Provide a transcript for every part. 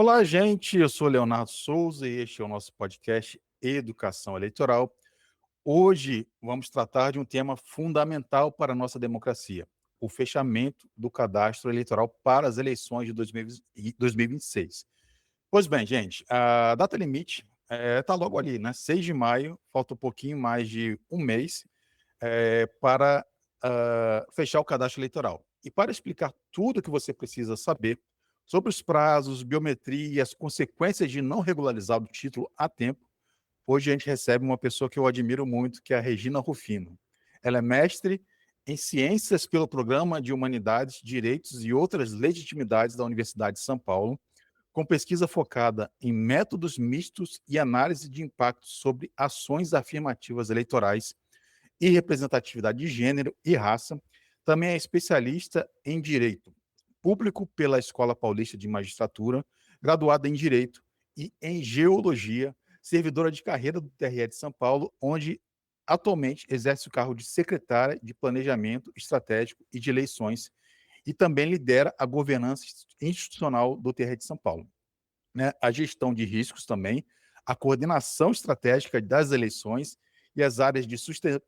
Olá, gente. Eu sou Leonardo Souza e este é o nosso podcast Educação Eleitoral. Hoje vamos tratar de um tema fundamental para a nossa democracia: o fechamento do cadastro eleitoral para as eleições de 2026. Pois bem, gente, a data limite está logo ali, né? 6 de maio, falta um pouquinho mais de um mês para fechar o cadastro eleitoral. E para explicar tudo o que você precisa saber sobre os prazos, biometria e as consequências de não regularizar o título a tempo, hoje a gente recebe uma pessoa que eu admiro muito, que é a Regina Rufino. Ela é mestre em Ciências pelo Programa de Humanidades, Direitos e Outras Legitimidades da Universidade de São Paulo, com pesquisa focada em métodos mistos e análise de impacto sobre ações afirmativas eleitorais e representatividade de gênero e raça. Também é especialista em Direito Público pela Escola Paulista de Magistratura, graduada em Direito e em Geologia, servidora de carreira do TRE de São Paulo, onde atualmente exerce o cargo de secretária de Planejamento Estratégico e de Eleições e também lidera a governança institucional do TRE de São Paulo, né? A gestão de riscos também, a coordenação estratégica das eleições e as áreas de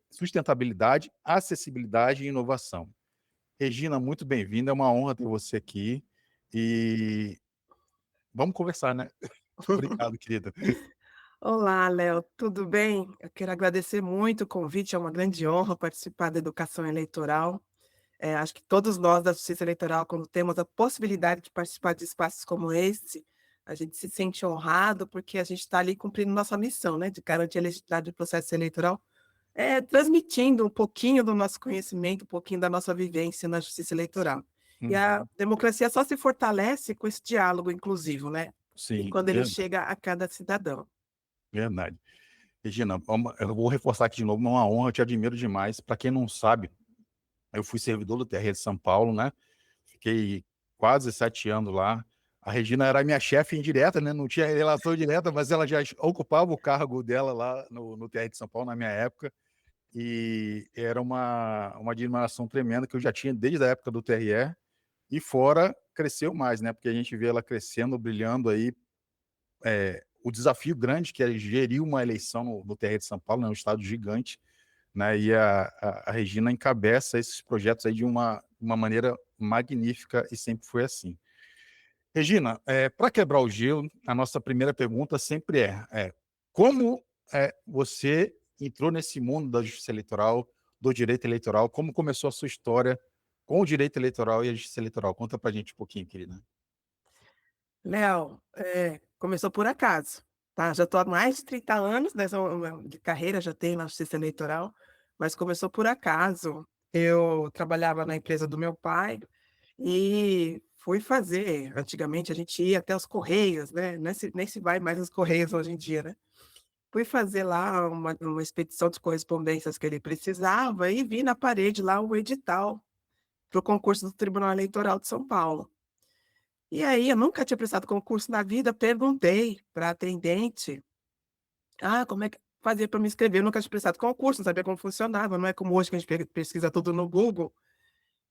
sustentabilidade, acessibilidade e inovação. Regina, muito bem-vinda, é uma honra ter você aqui e vamos conversar, né? Obrigado, querida. Olá, Léo, tudo bem? Eu quero agradecer muito o convite, é uma grande honra participar da educação eleitoral. Acho que todos nós da Justiça Eleitoral, quando temos a possibilidade de participar de espaços como esse, a gente se sente honrado porque a gente está ali cumprindo nossa missão, né, de garantir a legitimidade do processo eleitoral, transmitindo um pouquinho do nosso conhecimento, um pouquinho da nossa vivência na Justiça Eleitoral. E a Uhum. democracia só se fortalece com esse diálogo inclusivo, né? E Sim, quando ele verdade, chega a cada cidadão. verdade. Regina, eu vou reforçar aqui de novo, é uma honra, eu te admiro demais. Para quem não sabe, eu fui servidor do TRE de São Paulo, né? Fiquei quase 7 anos lá. A Regina era minha chefe indireta, né? Não tinha relação direta, mas ela já ocupava o cargo dela lá no TRE de São Paulo na minha época. E era uma admiração tremenda que eu já tinha desde a época do TRE. E fora, cresceu mais, né? Porque a gente vê ela crescendo, brilhando aí. O desafio grande que é gerir uma eleição no TRE de São Paulo, né? Um estado gigante, né? E a Regina encabeça esses projetos aí de uma maneira magnífica e sempre foi assim. Regina, para quebrar o gelo, a nossa primeira pergunta sempre como você entrou nesse mundo da justiça eleitoral, do direito eleitoral, como começou a sua história com o direito eleitoral e a justiça eleitoral? Conta para a gente um pouquinho, querida. Léo, começou por acaso, tá, já estou há mais de 30 anos nessa de carreira, já tenho na Justiça Eleitoral, mas começou por acaso. Eu trabalhava na empresa do meu pai e fui fazer antigamente a gente ia até os correios, né, nem se vai mais nos correios hoje em dia, né. Fui fazer lá uma expedição de correspondências que ele precisava e vi na parede lá o edital para o concurso do Tribunal Eleitoral de São Paulo. E aí, eu nunca tinha prestado concurso na vida, perguntei para atendente: "Ah, como é que fazia para me inscrever?" Eu nunca tinha prestado concurso, não sabia como funcionava, não é como hoje que a gente pesquisa tudo no Google.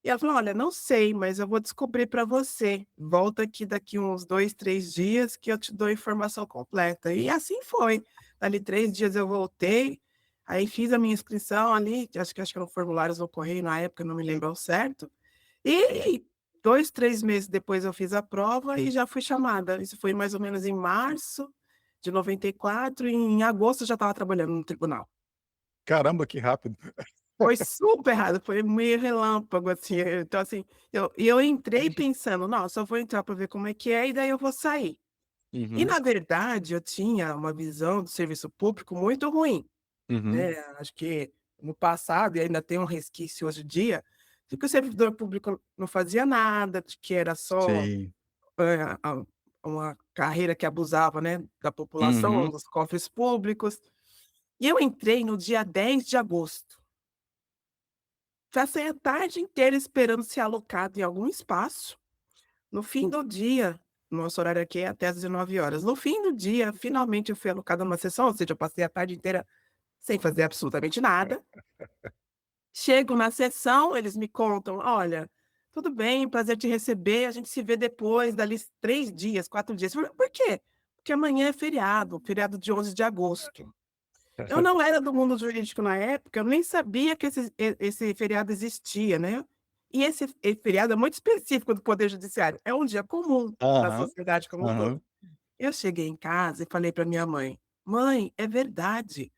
E ela falou: "Olha, não sei, mas eu vou descobrir para você. Volta aqui daqui uns 2, 3 dias que eu te dou a informação completa." E assim foi. Dali 3 dias eu voltei, aí fiz a minha inscrição ali, acho que eram formulários no correio na época, não me lembro ao certo. E 2, 3 meses depois eu fiz a prova e já fui chamada. Isso foi mais ou menos em março de 94 e em agosto eu já estava trabalhando no tribunal. Caramba, que rápido. Foi super rápido, foi meio relâmpago, assim, então assim, eu entrei pensando: "Nossa, eu vou entrar para ver como é que é e daí eu vou sair". E Uhum, na verdade eu tinha uma visão do serviço público muito ruim, uhum. né, acho que no passado, e ainda tem um resquício hoje em dia, de que o servidor público não fazia nada, de que era só Sim. a uma carreira que abusava, né, da população, Uhum. dos cofres públicos. E eu entrei no dia 10 de agosto. Passei a tarde inteira esperando ser alocado em algum espaço. No fim do dia, nosso horário aqui é até às 19 horas. No fim do dia, finalmente eu fui alocada numa sessão, ou seja, eu passei a tarde inteira sem fazer absolutamente nada. Chego na sessão, eles me contam: "Olha, tudo bem, prazer te receber, a gente se vê depois, dali 3 dias, 4 dias. Eu falei: "Por quê?". "Porque amanhã é feriado de 11 de agosto". Eu não era do mundo jurídico na época, eu nem sabia que esse feriado existia, né. E esse feriado é muito específico do poder judiciário, é um dia comum na Aham, sociedade como um todo. aham. Eu cheguei em casa e falei para minha mãe: "Mãe, é verdade,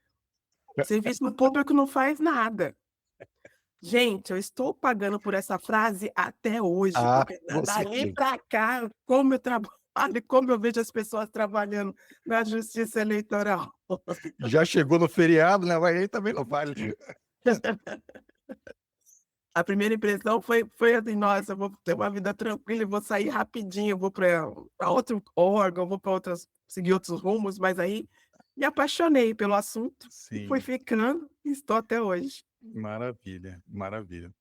serviço público não faz nada". Gente, eu estou pagando por essa frase até hoje, Ah, porque com dali certeza. pra cá, como eu trabalho e como eu vejo as pessoas trabalhando na justiça eleitoral. Já chegou no feriado, né, vai aí também não vale. A primeira impressão foi assim: "Nossa, eu vou ter uma vida tranquila e vou sair rapidinho, eu vou pra outro órgão, vou para outras seguir outros rumos", mas aí me apaixonei pelo assunto e fui Sim, ficando e estou até hoje. maravilha, maravilha.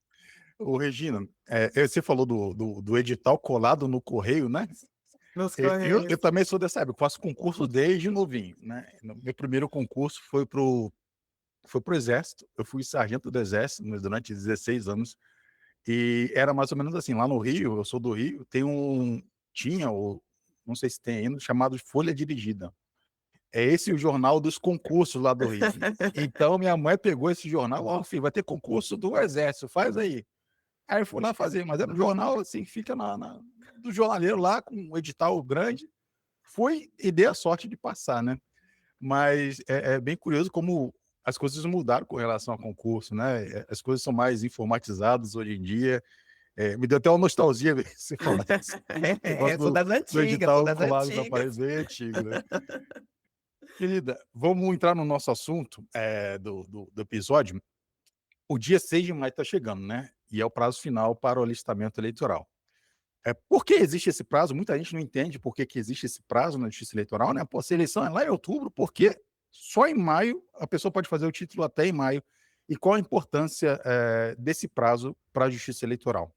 Ô Regina, você falou do edital colado no correio, né. Nos Eu correios. também sou dessa época, eu faço concurso desde novinho, né. No meu primeiro concurso foi para o exército, eu fui sargento do exército, mas durante 16 anos, e era mais ou menos assim, lá no Rio, eu sou do Rio, tinha ou não sei se tem ainda, chamado Folha Dirigida. É esse o jornal dos concursos lá do Rio. Então minha mãe pegou esse jornal: "Ó filho, vai ter concurso do exército, faz aí". Aí eu fui lá fazer, mas era um jornal, assim, que fica na do jornaleiro lá com um edital grande. Fui e dei a sorte de passar, né. Mas é bem curioso como as coisas mudaram com relação a concurso, né, as coisas são mais informatizadas hoje em dia, me deu até uma nostalgia ver você falar esse negócio Sou das do antigas, sou edital das colado nos antigas. aparelhos, bem antigo, né. Querida, vamos entrar no nosso assunto, do episódio. O dia 6 de maio está chegando, né, e é o prazo final para o alistamento eleitoral. Por que existe esse prazo? Muita gente não entende por que que existe esse prazo na justiça eleitoral, né. Pô, se a eleição é lá em outubro, por que só em maio a pessoa pode fazer o título até em maio? E qual a importância, desse prazo para a justiça eleitoral?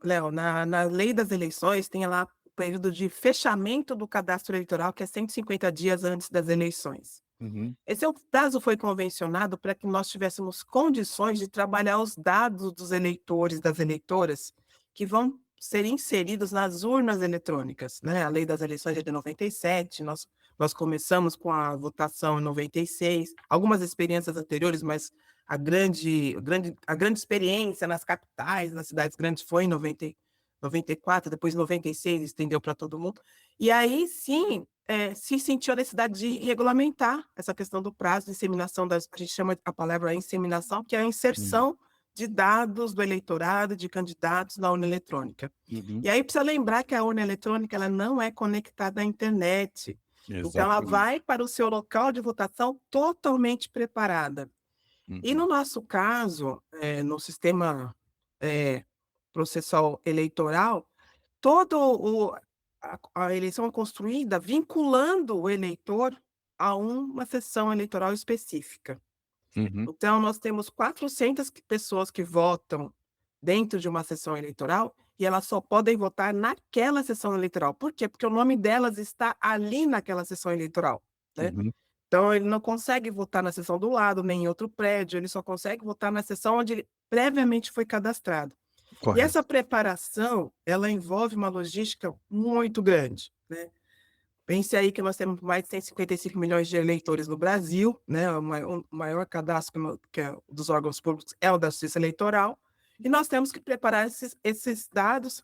Léo, na lei das eleições tem lá o período de fechamento do cadastro eleitoral, que é 150 dias antes das eleições. Uhum, Esse é o prazo foi convencionado para que nós tivéssemos condições de trabalhar os dados dos eleitores, das eleitoras, que vão ser inseridos nas urnas eletrônicas, né. A lei das eleições é de 97, nós começamos com a votação em 96, algumas experiências anteriores, mas a grande experiência nas capitais, nas cidades grandes foi em 94, depois em 96 estendeu para todo mundo. E aí sim, se sentiu a necessidade de regulamentar essa questão do prazo de disseminação a gente chama a palavra inseminação, que é a uhum, inserção de dados do eleitorado, de candidatos na urna eletrônica. uhum. E aí precisa lembrar que a urna eletrônica ela não é conectada à internet, então ela Exatamente. vai para o seu local de votação totalmente preparada. E no Uhum, nosso caso, no sistema, eh, processual eleitoral, todo o a eleição é construída vinculando o eleitor a uma sessão eleitoral específica. uhum, Então nós temos 400 pessoas que votam dentro de uma sessão eleitoral, e elas só podem votar naquela sessão eleitoral. Por quê? Porque o nome delas está ali naquela sessão eleitoral, né. uhum. Então ele não consegue votar na sessão do lado, nem em outro prédio, ele só consegue votar na sessão onde ele previamente foi cadastrado. E essa Correto. preparação, ela envolve uma logística muito grande, né. Pense aí que nós temos mais de 155 milhões de eleitores no Brasil, né, o maior cadastro que é dos órgãos públicos é o da Justiça Eleitoral, e nós temos que preparar esses dados,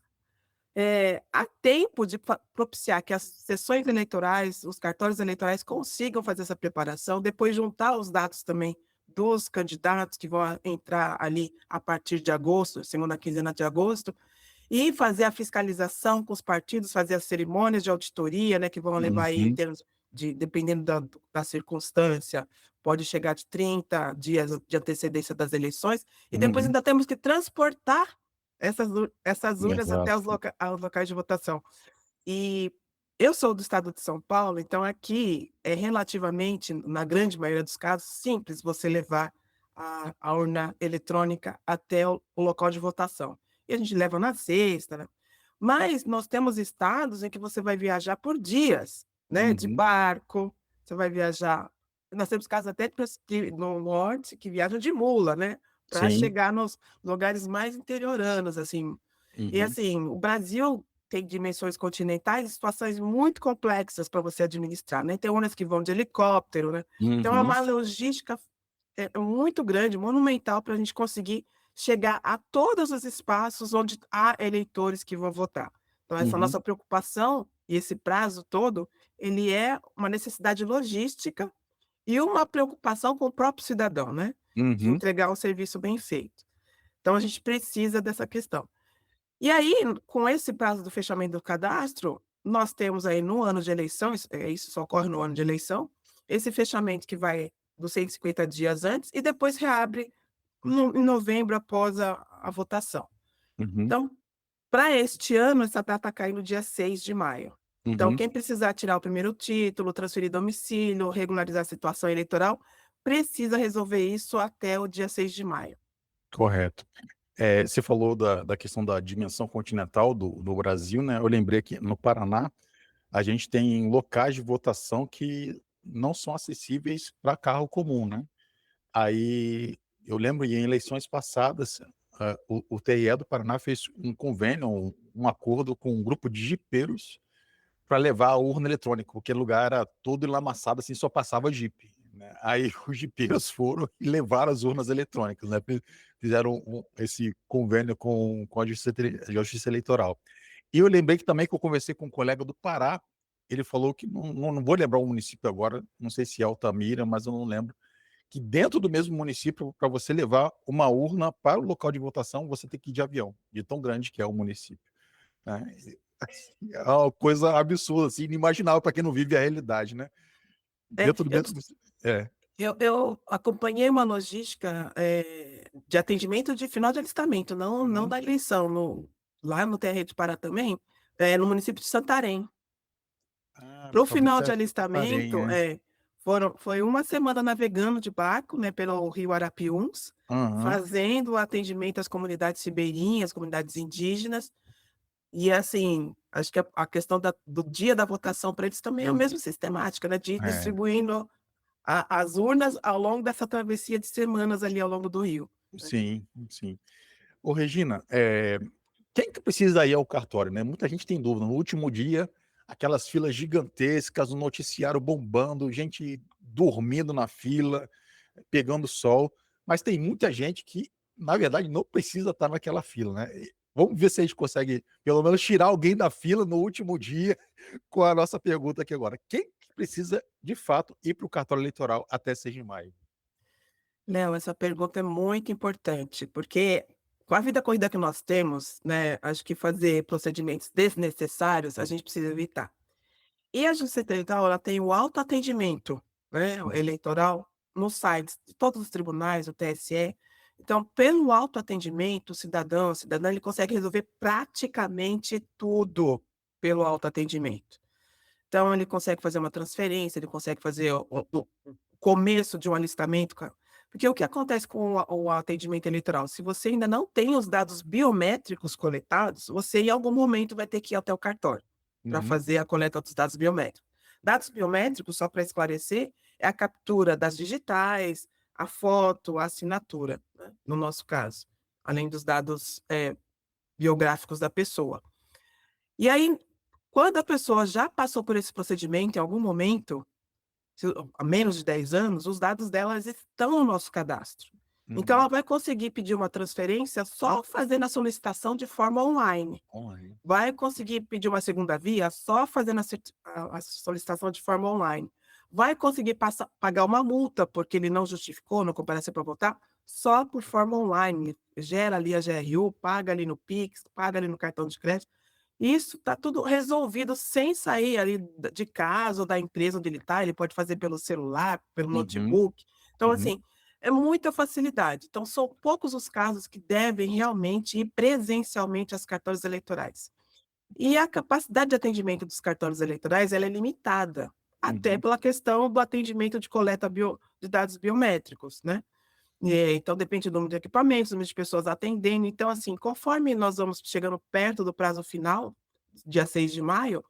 a tempo de propiciar que as sessões eleitorais, os cartórios eleitorais consigam fazer essa preparação, depois juntar os dados também dos candidatos que vão entrar ali a partir de agosto, segunda quinzena de agosto, e fazer a fiscalização com os partidos, fazer as cerimônias de auditoria, né, que vão levar aí em Uhum, termos de dependendo da circunstância, pode chegar de 30 dias de antecedência das eleições, e depois uhum. ainda temos que transportar essas urnas até Exato. aos locais de votação. E eu sou do estado de São Paulo, então aqui é relativamente, na grande maioria dos casos, simples você levar a urna eletrônica até o local de votação. E a gente leva na sexta, né. Mas nós temos estados em que você vai viajar por dias, né, de Uhum. barco, você vai viajar nós temos casos até de no norte que viajam de mula, né, para Sim. chegar nos lugares mais interioranos, assim. E, Uhum. assim, o Brasil tem dimensões continentais e situações muito complexas para você administrar, né. Tem urnas que vão de helicóptero, né. Então é Uhum. uma logística, muito grande, monumental para a gente conseguir chegar a todos os espaços onde há eleitores que vão votar. Então essa Uhum. nossa preocupação e esse prazo todo, ele é uma necessidade logística e uma preocupação com o próprio cidadão, né, de Uhum. entregar um serviço bem feito. Então a gente precisa dessa questão. E aí, com esse prazo do fechamento do cadastro, nós temos aí no ano de eleição, isso só ocorre no ano de eleição, esse fechamento que vai dos 150 dias antes e depois reabre em novembro após a votação. Uhum. Então, para este ano, essa data cai no dia 6 de maio. Então, Uhum. quem precisar tirar o primeiro título, transferir domicílio, regularizar a situação eleitoral, precisa resolver isso até o dia 6 de maio. Correto. Você falou da questão da dimensão continental do Brasil, né, eu lembrei que no Paraná, a gente tem locais de votação que não são acessíveis para carro comum, né. Aí, eu lembro em eleições passadas, o TRE do Paraná fez um convênio, um acordo com um grupo de jipeiros para levar a urna eletrônica, porque o lugar era todo enlamaçado, assim, só passava jipe, né. Aí os jipeiros foram e levaram as urnas eletrônicas, né, fizeram esse convênio com a Justiça Eleitoral. E eu lembrei que também que eu conversei com um colega do Pará, ele falou que não vou lembrar o município agora, não sei se é Altamira, mas eu não lembro, que dentro do mesmo município, para você levar uma urna para o local de votação, você tem que ir de avião, de tão grande que é o município, né. É uma coisa absurda, assim, inimaginável para quem não vive a realidade, né. É, Dentro do eu mesmo é. eu acompanhei uma logística, de atendimento de final de alistamento, não Uhum. da eleição, lá no TR de Pará também, no município de Santarém. Ah, Para o talvez final de seja Santarém, alistamento, é. foi uma semana navegando de barco, né, pelo rio Arapiuns, Aham. fazendo o atendimento às comunidades ribeirinhas, comunidades indígenas, e assim, acho que a questão do dia da votação para eles também é a mesma sistemática, né, de ir É, distribuindo as urnas ao longo dessa travessia de semanas ali ao longo do rio, né. sim, sim. Ô Regina, quem que precisa ir ao cartório, né? Muita gente tem dúvida. No último dia, aquelas filas gigantescas, o noticiário bombando, gente dormindo na fila, pegando sol, mas tem muita gente que, na verdade, não precisa estar naquela fila, né? Vamos ver se a gente consegue, pelo menos, tirar alguém da fila no último dia com a nossa pergunta aqui agora. Quem que precisa, de fato, ir para o cartório eleitoral até 6 de maio? Léo, essa pergunta é muito importante, porque com a vida corrida que nós temos, né, acho que fazer procedimentos desnecessários a gente precisa evitar. E a Justiça Eleitoral, ela tem o autoatendimento, né, o eleitoral, nos sites de todos os tribunais, o TSE. Então, pelo autoatendimento, o cidadão, a cidadã, ele consegue resolver praticamente tudo pelo autoatendimento. Então, ele consegue fazer uma transferência, ele consegue fazer o começo de um alistamento, porque o que acontece com o atendimento eleitoral? Se você ainda não tem os dados biométricos coletados, você em algum momento vai ter que ir até o cartório para Uhum, fazer a coleta dos dados biométricos. Dados biométricos, só para esclarecer, é a captura das digitais, a foto, a assinatura, né, no nosso caso, além dos dados, biográficos da pessoa. E aí, quando a pessoa já passou por esse procedimento em algum momento, se há menos de 10 anos, os dados delas estão no nosso cadastro. Então uhum. ela vai conseguir pedir uma transferência só fazendo a solicitação de forma online. Online. Vai conseguir pedir uma segunda via só fazendo a solicitação de forma online. Vai conseguir pagar uma multa, porque ele não justificou, não compareceu para votar, só por forma online. Gera ali a GRU, paga ali no Pix, paga ali no cartão de crédito. Isso está tudo resolvido sem sair ali de casa ou da empresa onde ele está, ele pode fazer pelo celular, pelo Uhum, notebook. Então, uhum, assim, é muita facilidade. Então, são poucos os casos que devem realmente ir presencialmente aos cartórios eleitorais. E a capacidade de atendimento dos cartórios eleitorais, ela é limitada, até uhum, pela questão do atendimento de coleta de dados biométricos, né. Então depende do número de equipamentos, número de pessoas atendendo. Então, assim, conforme nós vamos chegando perto do prazo final, dia 6 de maio,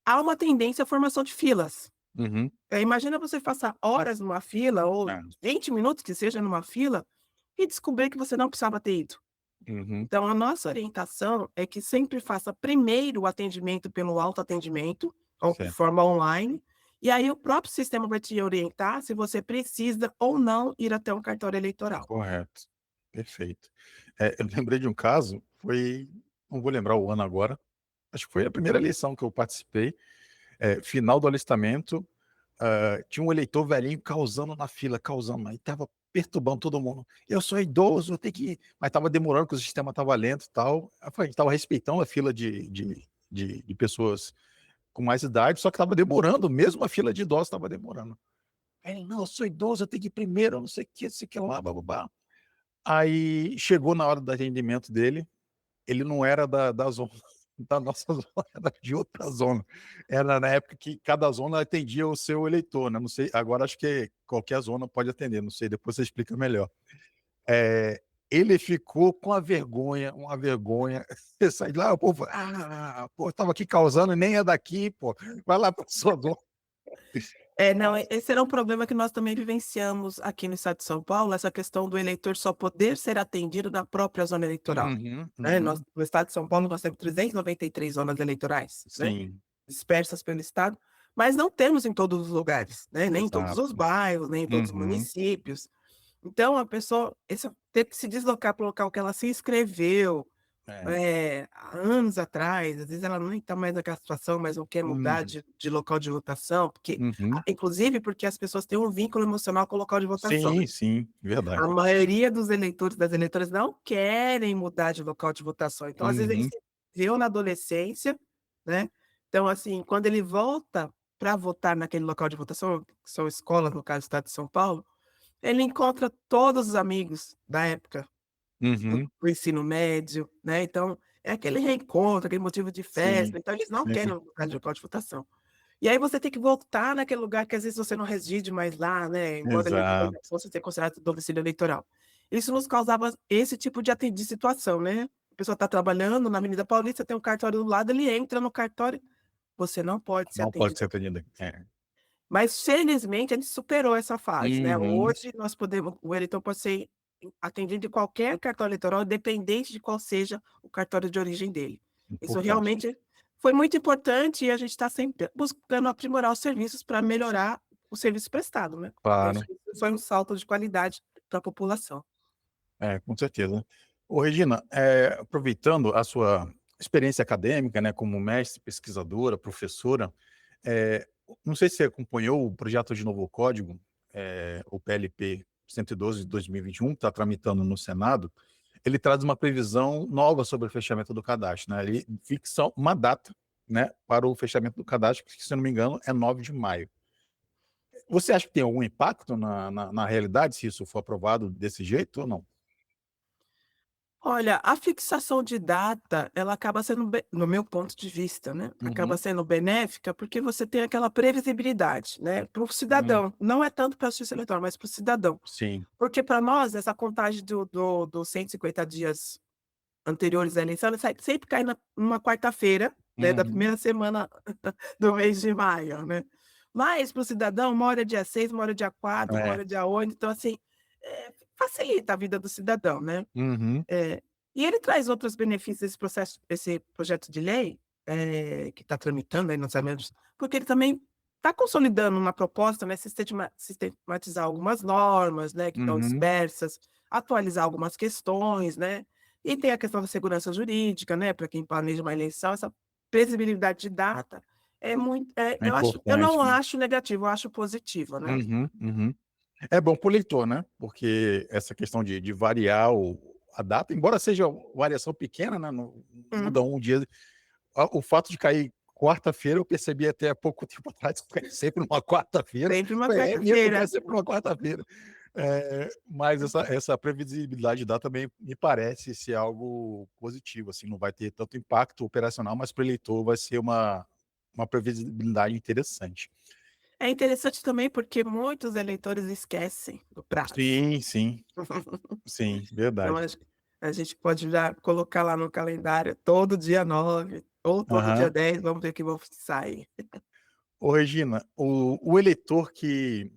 há uma tendência à formação de filas. uhum. Imagina você passar horas numa fila ou É, 20 minutos que seja numa fila, e descobrir que você não precisava ter ido. Uhum. Então, a nossa orientação é que sempre faça primeiro o atendimento pelo autoatendimento, ou de Certo. forma online, e aí o próprio sistema vai te orientar se você precisa ou não ir até um cartório eleitoral. Correto. Perfeito. Eu lembrei de um caso, foi não vou lembrar o ano agora, acho que foi a primeira eleição que eu participei, final do alistamento, tinha um eleitor velhinho causando na fila, causando, aí estava perturbando todo mundo. "Eu sou idoso, eu tenho que ir", mas estava demorando, porque o sistema estava lento e tal. Aí eu falei: "A gente estava respeitando a fila de pessoas com mais idade, só que estava demorando, mesmo a fila de idosos estava demorando". Aí ele: "Não, eu sou idoso, eu tenho que ir primeiro, eu não sei o que lá, blá-blá-blá". Aí chegou na hora do atendimento dele, ele não era da zona da nossa zona, era de outra zona. Era na época que cada zona atendia o seu eleitor, né, não sei, agora acho que qualquer zona pode atender, não sei, depois você explica melhor. Ele ficou com a vergonha, uma vergonha, ele sai de lá, o povo: "Ah, pô, estava aqui causando e nem é daqui, pô, vai lá pra sua zona". É, não, Nossa. esse era um problema que nós também vivenciamos aqui no estado de São Paulo, essa questão do eleitor só poder ser atendido na própria zona eleitoral, Uhum, né. Nós uhum. no estado de São Paulo nós temos 393 zonas eleitorais, né, Sim, dispersas pelo estado, mas não temos em todos os lugares, né, nem em todos os exato. bairros, nem em todos os Uhum. municípios. Então a pessoa ter que se deslocar para o local que ela se inscreveu, É. há anos atrás, às vezes ela nem está mais naquela situação, mas não quer mudar Uhum, de local de votação, porque uhum. inclusive porque as pessoas têm um vínculo emocional com o local de votação, né. Sim, sim, A verdade. maioria dos eleitores, das eleitoras não querem mudar de local de votação, então às vezes ele Uhum, se viu na adolescência, né, então assim, quando ele volta para votar naquele local de votação, que são escolas, no caso do estado de São Paulo, ele encontra todos os amigos da época uhum. do ensino médio, né, então é aquele reencontro, aquele motivo de festa, Sim, então eles não querem sim, mudar de local de votação. E aí você tem que voltar naquele lugar que às vezes você não reside mais lá, né, embora ele ainda exato. fosse ser considerado domicílio eleitoral. Isso nos causava esse tipo de situação, né. A pessoa está trabalhando na Avenida Paulista, tem um cartório do lado, ele entra no cartório, você não pode ser Não pode atendido ser aqui. atendido. É. Mas felizmente a gente superou essa fase, né, Uhum. hoje nós podemos o eleitor pode ser atendido em qualquer cartório eleitoral, independente de qual seja o cartório de origem dele. Isso Importante. realmente foi muito importante e a gente está sempre buscando aprimorar os serviços para melhorar o serviço prestado, né. Eu acho Claro. que isso foi um salto de qualidade para a população. É, com certeza. Ô Regina, aproveitando a sua experiência acadêmica, né, como mestre, pesquisadora, professora, não sei se você acompanhou o projeto de novo código, o PLP 112 de 2021, que está tramitando no Senado. Ele traz uma previsão nova sobre o fechamento do cadastro, né, ele fixa uma data, né, para o fechamento do cadastro, que se eu não me engano é 9 de maio. Você acha que tem algum impacto na realidade, se isso for aprovado desse jeito ou não? Olha, a fixação de data, ela acaba sendo no meu ponto de vista, né, acaba Uhum, sendo benéfica, porque você tem aquela previsibilidade, né, para o hum, cidadão, não é tanto para a justiça eleitoral, mas para o cidadão. sim. Porque para nós essa contagem dos 150 dias anteriores à eleição, ela sempre cai numa quarta-feira, né, da Uhum, primeira semana do mês de maio, né. Mas para o cidadão, uma hora é dia 6, uma hora é dia 4, uma é. hora é dia 8, então assim, facilita a vida do cidadão, né. Uhum, É, e ele traz outros benefícios, esse projeto de lei, que está tramitando aí nos anexos, porque ele também está consolidando uma proposta, né, sistematizar algumas normas, né, que estão uhum. dispersas, atualizar algumas questões, né, e tem a questão da segurança jurídica, né, para quem planeja uma eleição, essa previsibilidade de data é muito É eu não importante, né. acho negativo, eu acho positivo, né. Uhum, uhum. É bom para o leitor, né, porque essa questão de variar a data, embora seja variação pequena, né, não muda Uhum. um dia, o fato de cair quarta-feira, eu percebi até há pouco tempo atrás que cai sempre numa quarta-feira, Sempre uma falei: "É mesmo, cai quarta-feira. sempre numa quarta-feira". Mas essa previsibilidade de data também me parece ser algo positivo, assim, não vai ter tanto impacto operacional, mas para o eleitor vai ser uma previsibilidade interessante. É interessante também porque muitos eleitores esquecem do prazo. Sim, sim, sim, Então verdade. a gente pode já colocar lá no calendário todo dia 9 ou todo dia Aham. 10, vamos ver que vão sair. Ô Regina, o eleitor que,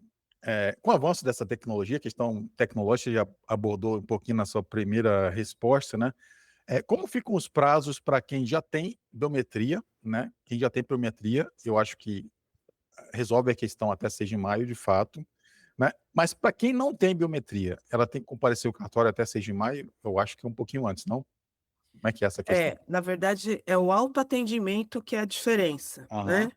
Com o avanço dessa tecnologia, a questão tecnológica já abordou um pouquinho na sua primeira resposta, né? Como ficam os prazos para quem já tem biometria, né? Quem já tem biometria, eu acho que resolve a questão até 6 de maio, de fato, né? Mas para quem não tem biometria, ela tem que comparecer ao cartório até 6 de maio? Eu acho que é um pouquinho antes, não? Como é que é essa questão? Na verdade, é o autoatendimento que é a diferença, Aham, né.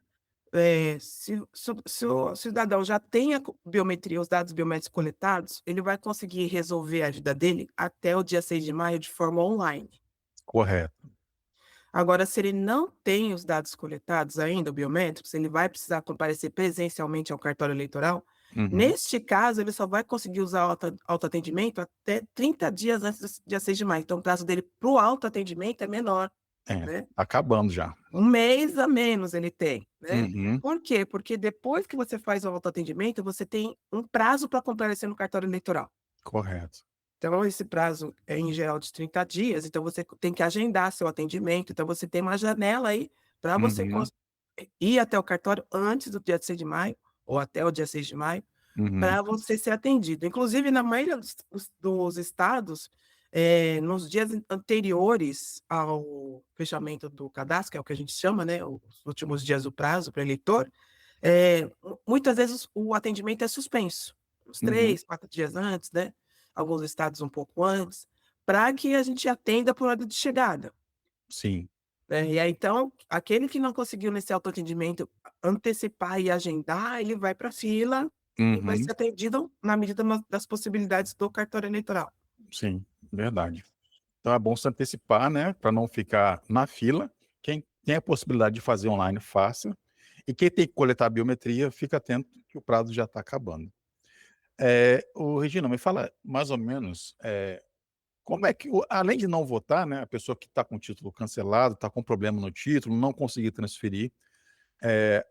Se o cidadão já tem a biometria, os dados biométricos coletados, ele vai conseguir resolver a vida dele até o dia 6 de maio de forma online. correto. Agora, se ele não tem os dados coletados ainda, biométricos, ele vai precisar comparecer presencialmente ao cartório eleitoral. Uhum. Neste caso, ele só vai conseguir usar o autoatendimento até 30 dias antes do dia 6 de maio. Então o prazo dele para o autoatendimento é menor, É, né. tá acabando já. 1 mês a menos ele tem, né. Uhum, Por quê? Porque depois que você faz o autoatendimento, você tem um prazo para comparecer no cartório eleitoral. correto. Então esse prazo é em geral de 30 dias, então você tem que agendar seu atendimento, então você tem uma janela aí para você Uhum, ir até o cartório antes do dia 6 de maio, ou até o dia 6 de maio, uhum, para você ser atendido. Inclusive, na maioria dos estados, nos dias anteriores ao fechamento do cadastro, que é o que a gente chama, né, os últimos dias do prazo para eleitor, muitas vezes o atendimento é suspenso, uns uhum. 3, 4 dias antes, né, alguns estados um pouco antes, para que a gente atenda por ordem de chegada, Sim. né. E aí, então, aquele que não conseguiu nesse autoatendimento antecipar e agendar, ele vai para a fila e vai Uhum. ser atendido na medida das possibilidades do cartório eleitoral. Sim, verdade. Então é bom se antecipar, né, para não ficar na fila. Quem tem a possibilidade de fazer online, faça. E quem tem que coletar a biometria, fica atento que o prazo já está acabando. Regina, me fala mais ou menos, como é que além de não votar, né, a pessoa que está com o título cancelado, está com problema no título, não conseguir transferir,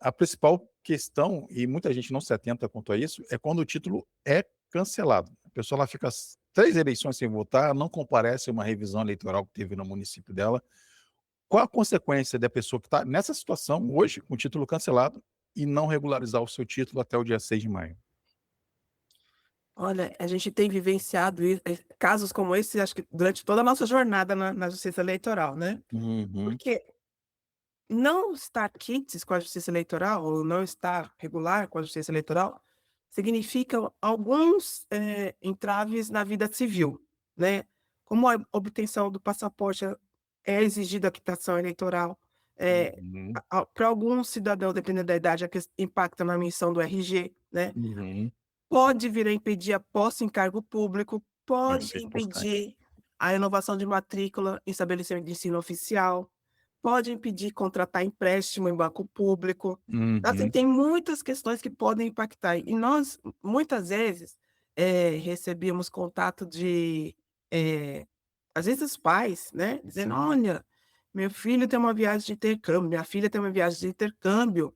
a principal questão, e muita gente não se atenta quanto a isso, é quando o título é cancelado. A pessoa ela fica 3 eleições sem votar, não comparece a uma revisão eleitoral que teve no município dela. Qual a consequência da pessoa que está nessa situação hoje, com o título cancelado, e não regularizar o seu título até o dia 6 de maio? Olha, a gente tem vivenciado casos como esse, acho que durante toda a nossa jornada na justiça eleitoral, né. Uhum, Porque não estar quites com a justiça eleitoral, ou não estar regular com a justiça eleitoral, significa alguns, entraves na vida civil, né, como a obtenção do passaporte é exigida a quitação eleitoral, uhum, para alguns cidadãos, dependendo da idade, impacta na emissão do RG, né. uhum. Pode vir a impedir a posse em cargo público, Isso pode é importante. impedir a renovação de matrícula em estabelecimento de ensino oficial, pode impedir contratar empréstimo em banco público. Assim, Uhum, tem muitas questões que podem impactar. E nós, muitas vezes, recebíamos contato de, às vezes, os pais, né, dizendo: "Olha, meu filho tem uma viagem de intercâmbio, minha filha tem uma viagem de intercâmbio,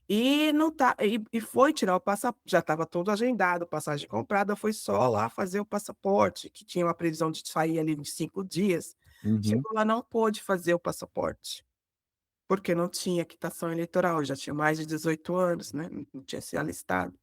e não tá e foi tirar o passaporte, já estava tudo agendado, passagem comprada, foi só lá fazer o passaporte, que tinha uma previsão de sair ali uns 5 dias. uhum. Chegou lá, não pôde fazer o passaporte, porque não tinha quitação eleitoral, já tinha mais de 18 anos, né, não tinha se alistado.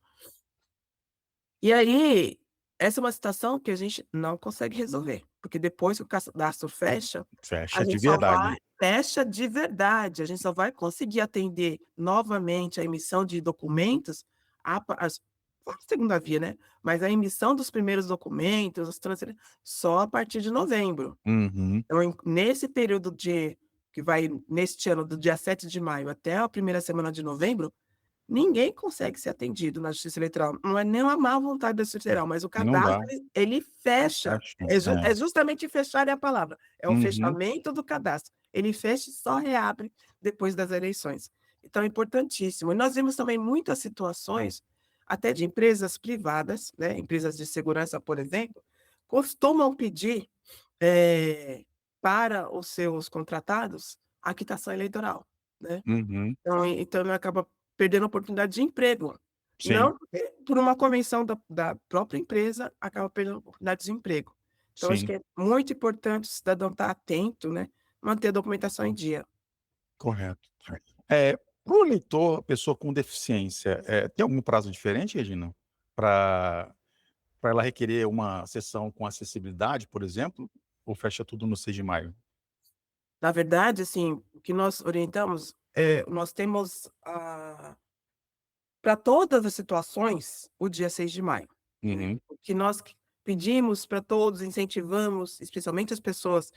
E aí, essa é uma situação que a gente não consegue resolver, porque depois que o cadastro fecha, a Fecha de gente só vai verdade. fecha de verdade, a gente só vai conseguir atender novamente a emissão de documentos a pa as a segunda via, né, mas a emissão dos primeiros documentos, as transferen só a partir de novembro. Uhum. Então, nesse período que vai neste ano, do dia 7 de maio até a primeira semana de novembro, ninguém consegue ser atendido na justiça eleitoral. Não é nem uma má vontade da justiça eleitoral, mas o Não cadastro dá. ele fecha. Fecha. É justamente fechar é a palavra, é o Uhum. fechamento do cadastro. Ele fecha e só reabre depois das eleições. Então é importantíssimo. E nós vimos também muitas situações, até de empresas privadas, né, empresas de segurança, por exemplo, costumam pedir, para os seus contratados a quitação eleitoral, né. Uhum. Então ele acaba perdendo a oportunidade de emprego. Sim, Não porque por uma convenção da própria empresa, acaba perdendo a oportunidade de emprego. Então acho sim, que é muito importante o cidadão estar atento, né, manter a documentação em dia. correto. Para o eleitor, pessoa com deficiência, tem algum prazo diferente, Regina? para ela requerer uma sessão com acessibilidade, por exemplo, ou fecha tudo no 6 de maio? Na verdade, assim, o que nós orientamos, nós temos, para todas as situações, o dia 6 de maio, né. Uhum, O que nós pedimos para todos, incentivamos, especialmente as pessoas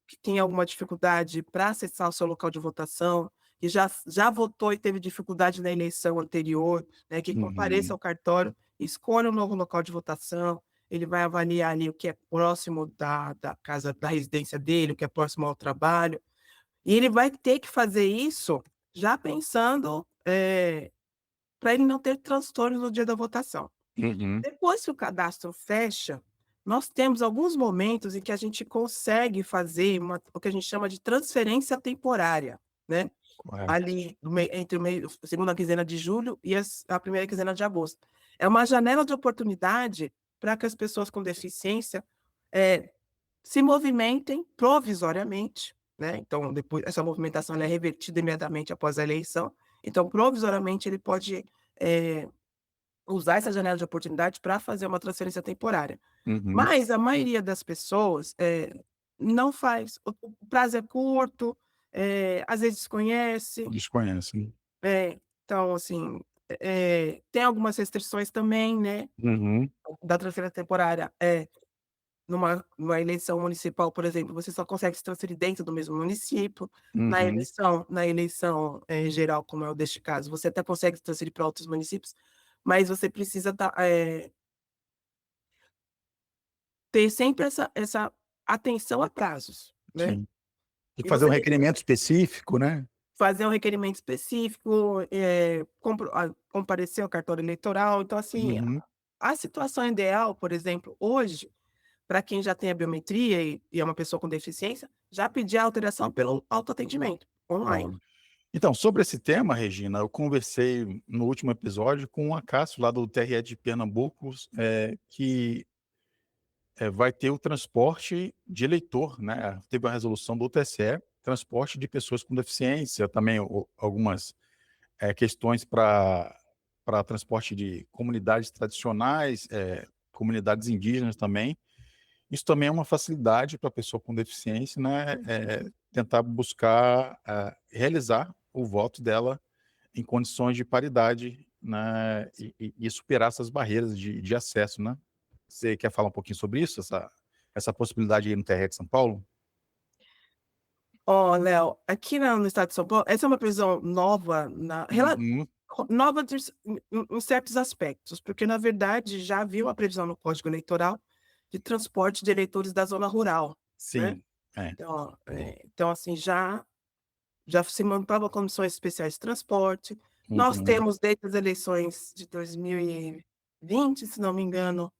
que têm alguma dificuldade para acessar o seu local de votação, que já votou e teve dificuldade na eleição anterior, né, que compareça uhum, ao cartório, escolha um novo local de votação, ele vai avaliar ali o que é próximo da casa da residência dele, o que é próximo ao trabalho, e ele vai ter que fazer isso já pensando, para ele não ter transtorno no dia da votação. uhum, Depois que o cadastro fecha, nós temos alguns momentos em que a gente consegue fazer o que a gente chama de transferência temporária, né, correto. ali no mei entre o meio a segunda quinzena de julho e a primeira quinzena de agosto. É uma janela de oportunidade para que as pessoas com deficiência, eh, se movimentem provisoriamente, né, então depois essa movimentação ela é revertida imediatamente após a eleição, então provisoriamente ele pode, eh, usar essa janela de oportunidade para fazer uma transferência temporária. Uhum, Mas a maioria das pessoas, não faz, o prazo é curto, às vezes desconhece, desconhece. então assim, tem algumas restrições também, né, Uhum, da transferência temporária, numa eleição municipal, por exemplo, você só consegue se transferir dentro do mesmo município, uhum, na eleição, geral, como é o deste caso, você até consegue se transferir para outros municípios, mas você precisa ter sempre essa atenção a prazos, né. sim. Tem que E fazer um você tem que requerimento específico, né? fazer um requerimento específico, comparecer ao cartório eleitoral, então assim, Uhum, a situação ideal, por exemplo, hoje, para quem já tem a biometria e é uma pessoa com deficiência, já pedir a alteração pelo autoatendimento, online. ótimo. Então, sobre esse tema, Regina, eu conversei no último episódio com o Acácio, lá do TRE de Pernambuco, que vai ter o transporte de eleitor, né? Teve uma resolução do TSE, transporte de pessoas com deficiência, também algumas questões para transporte de comunidades tradicionais, comunidades indígenas também. Isso também é uma facilidade para a pessoa com deficiência, né? Tentar buscar realizar o voto dela em condições de paridade, né, e superar essas barreiras de acesso, né. Você quer falar um pouquinho sobre isso, essa possibilidade aí no TRE de São Paulo? Ó, Léo, aqui no estado de São Paulo, essa é uma previsão nova na rela Uhum. nova de em certos aspectos, porque na verdade já havia uma previsão no Código Eleitoral de transporte de eleitores da zona rural, né. Sim. É. Então assim, já se montava comissões especiais de transporte. Nós Uhum. temos desde as eleições de 2020, se não me engano,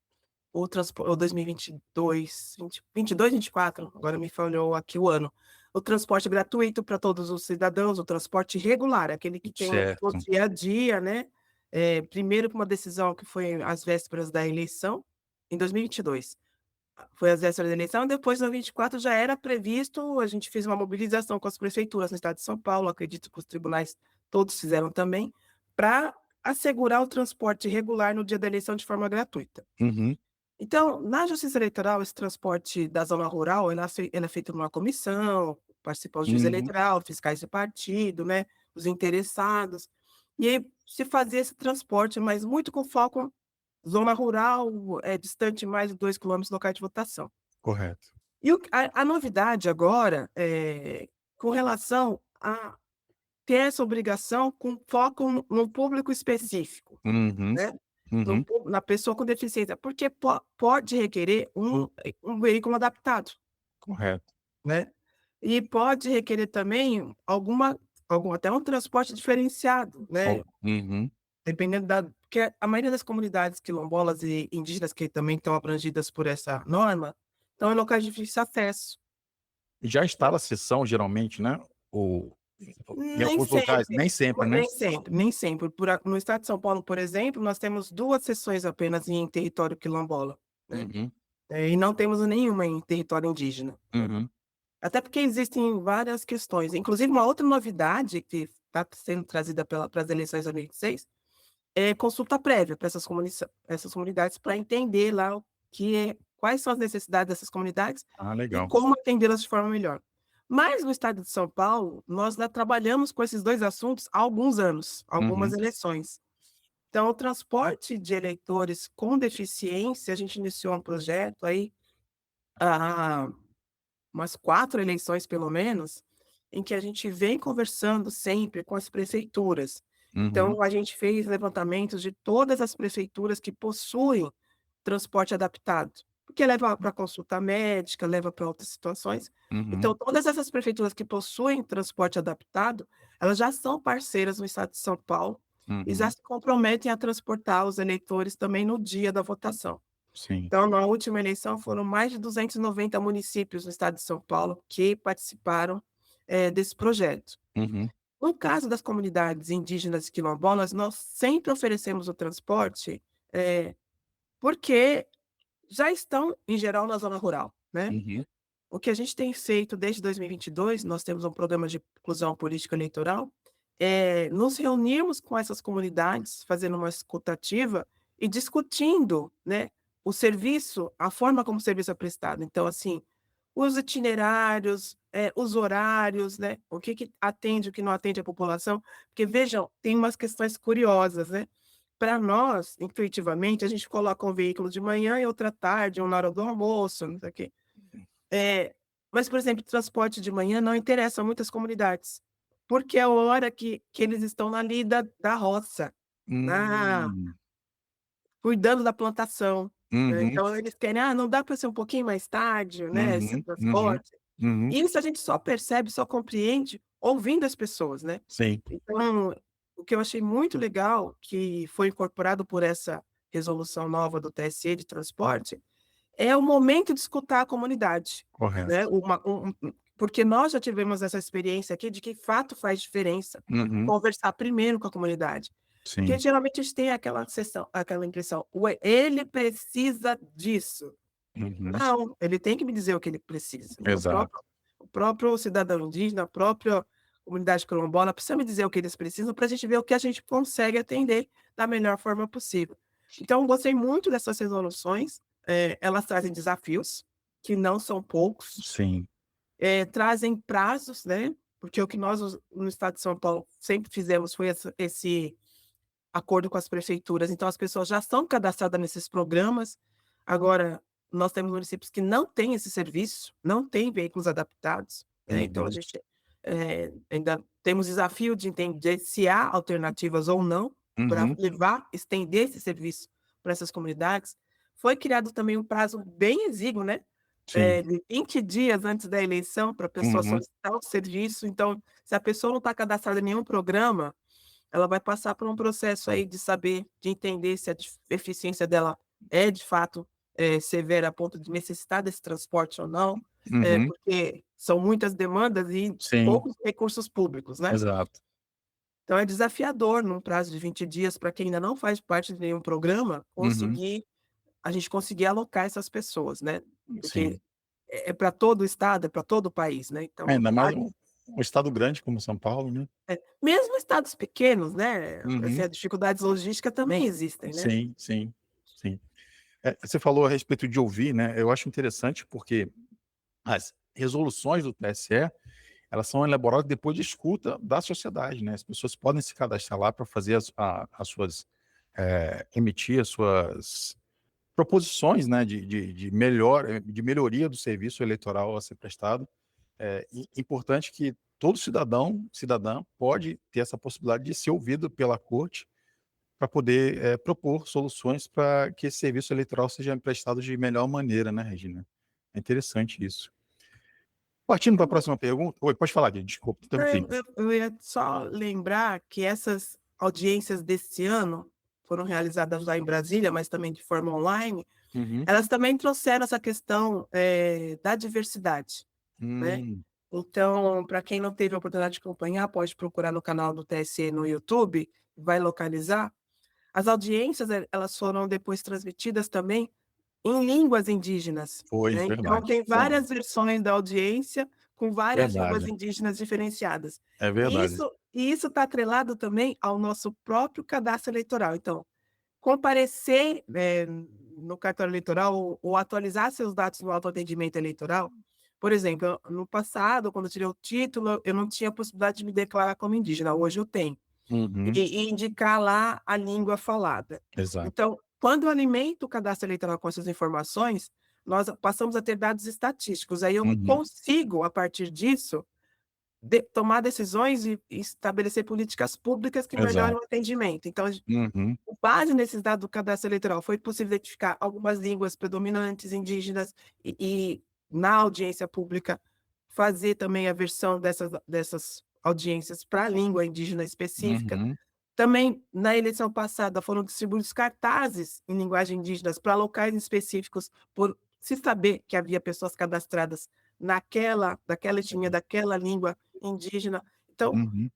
ou 2022, 22, 24, agora me falhou aqui o ano. O transporte gratuito para todos os cidadãos, o transporte regular, aquele que tem o Certo. dia a dia, né, primeiro com uma decisão que foi às vésperas da eleição, em 2022. Foi às vésperas da eleição, depois no 24 já era previsto, a gente fez uma mobilização com as prefeituras no estado de São Paulo, acredito que os tribunais todos fizeram também, para assegurar o transporte regular no dia da eleição de forma gratuita. Uhum. Então, na justiça eleitoral, esse transporte da zona rural, ela é feito numa comissão, participa o juiz Uhum. eleitoral, fiscais de partido, né, os interessados, e aí se fazia esse transporte, mas muito com foco zona rural, distante mais de 2 quilômetros do local de votação. Correto. E a novidade agora, com relação a ter essa obrigação com foco no público específico, Uhum. né, Uhum. na pessoa com deficiência, porque pode requerer um veículo adaptado, Correto. né, e pode requerer também algum até um transporte diferenciado, né, Uhum. dependendo porque a maioria das comunidades quilombolas e indígenas que também estão abrangidas por essa norma, estão em locais de difícil acesso. Já instala a sessão geralmente, né, ou em Nem alguns locais, sempre, nem sempre, né? nem sempre, nem sempre. No estado de São Paulo, por exemplo, nós temos 2 sessões apenas em território quilombola, né, Uhum. e não temos nenhuma em território indígena, né. Uhum. Até porque existem várias questões, inclusive uma outra novidade que está sendo trazida para as eleições de 2026, consulta prévia para essas comunidades para entender lá quais são as necessidades dessas comunidades Ah, e legal. como atendê-las de forma melhor. Mas no estado de São Paulo, nós já trabalhamos com esses 2 assuntos há alguns anos, algumas Uhum, eleições. Então o transporte de eleitores com deficiência, a gente iniciou um projeto aí há umas 4 eleições pelo menos, em que a gente vem conversando sempre com as prefeituras. uhum, Então a gente fez levantamentos de todas as prefeituras que possuem transporte adaptado, porque leva para consulta médica, leva para outras situações. Então uhum, todas essas prefeituras que possuem transporte adaptado, elas já são parceiras no estado de São Paulo e já uhum. se comprometem a transportar os eleitores também no dia da votação. Sim. Então, na última eleição, foram mais de 290 municípios no estado de São Paulo que participaram, desse projeto. Uhum, No caso das comunidades indígenas e quilombolas, nós sempre oferecemos o transporte, porque já estão, em geral, na zona rural, né. uhum, O que a gente tem feito desde 2022, nós temos um programa de inclusão política eleitoral, nos reunirmos com essas comunidades, fazendo uma escutativa e discutindo, né, o serviço, a forma como o serviço é prestado. Então, assim, os itinerários, os horários, né, o que que atende, o que não atende a população, porque vejam, tem umas questões curiosas, né. Para nós, intuitivamente, a gente coloca um veículo de manhã e outra à tarde, um na hora do almoço, não sei o quê. É, mas, por exemplo, transporte de manhã não interessa a muitas comunidades, porque é a hora que eles estão ali da roça, na hum, cuidando da plantação, né, uhum, então eles querem: "Ah, não dá para ser um pouquinho mais tarde, né, esse uhum, uhum, transporte?". uhum. Isso a gente só percebe, só compreende ouvindo as pessoas, né. Sim. Então, o que eu achei muito legal, que foi incorporado por essa resolução nova do TSE de transporte, é o momento de escutar a comunidade, né, Correto. porque nós já tivemos essa experiência aqui de que fato faz diferença Uhum. conversar primeiro com a comunidade, porque Sim. geralmente a gente tem aquela impressão: "Ué, ele precisa disso". Uhum. Não, ele tem que me dizer o que ele precisa, né, Exato. o próprio cidadão indígena, a própria comunidade quilombola precisa me dizer o que eles precisam para a gente ver o que a gente consegue atender da melhor forma possível. Então gostei muito dessas resoluções, elas trazem desafios, que não são poucos, Sim. trazem prazos, né, porque o que nós no estado de São Paulo sempre fizemos foi esse acordo com as prefeituras, então as pessoas já estão cadastradas nesses programas. Agora, nós temos municípios que não têm esse serviço, não têm veículos adaptados, né, então a Uhum. gente, ainda temos desafio de entender se há alternativas ou não para Uhum. levar, estender esse serviço para essas comunidades. Foi criado também um prazo bem exíguo, né, Sim. de 20 dias antes da eleição para a pessoa Uhum. solicitar o serviço, então, se a pessoa não está cadastrada em nenhum programa, ela vai passar por um processo aí de saber, de entender se a deficiência dela é de fato, severa a ponto de necessitar desse transporte ou não, Uhum. porque são muitas demandas e Sim. poucos recursos públicos, né. Exato. Então é desafiador num prazo de 20 dias para quem ainda não faz parte de nenhum programa, Uhum. a gente conseguir alocar essas pessoas, né, porque Sim. é para todo o estado, é para todo o país, né, então Ainda mais um estado grande como São Paulo, né. mesmo estados pequenos, né, assim, Uhum. as dificuldades logísticas também existem, né. Sim, sim, sim. Você falou a respeito de ouvir, né, eu acho interessante porque as resoluções do TSE, elas são elaboradas depois de escuta da sociedade, né, as pessoas podem se cadastrar lá para fazer as suas, emitir as suas proposições, né, de melhoria do serviço eleitoral a ser prestado. Importante que todo cidadã pode ter essa possibilidade de ser ouvido pela corte para poder, propor soluções para que esse serviço eleitoral seja prestado de melhor maneira, né, Regina. É interessante isso. Partindo para a próxima pergunta, oi, pode falar, Gui, desculpa, te É, interrompi. eu ia só lembrar que essas audiências desse ano foram realizadas lá em Brasília, mas também de forma online, Uhum. elas também trouxeram essa questão, da diversidade, né. Hum, Então, para quem não teve a oportunidade de acompanhar, pode procurar no canal do TSE no YouTube, vai localizar. As audiências, elas foram depois transmitidas também em línguas indígenas, foi, né, então verdade. tem várias versões da audiência com várias línguas Verdade, indígenas diferenciadas. é E verdade. isso está atrelado também ao nosso próprio cadastro eleitoral. Então, comparecer, no cartório eleitoral ou atualizar seus dados no autoatendimento eleitoral, por exemplo, no passado, quando eu tirei o título, eu não tinha a possibilidade de me declarar como indígena, hoje eu tenho. Uhum, E indicar lá a língua falada. exato. Então, quando eu alimento o cadastro eleitoral com essas informações, nós passamos a ter dados estatísticos, aí eu Uhum, consigo, a partir disso, tomar decisões e estabelecer políticas públicas que melhorem exato. o atendimento. Então, Uhum, com base nesses dados do cadastro eleitoral, foi possível identificar algumas línguas predominantes indígenas e na audiência pública, fazer também a versão dessas audiências para a língua indígena específica. uhum, Também, na eleição passada, foram distribuídos cartazes em linguagem indígenas para locais específicos, por se saber que havia pessoas cadastradas daquela etnia, daquela língua indígena. Então, uhum.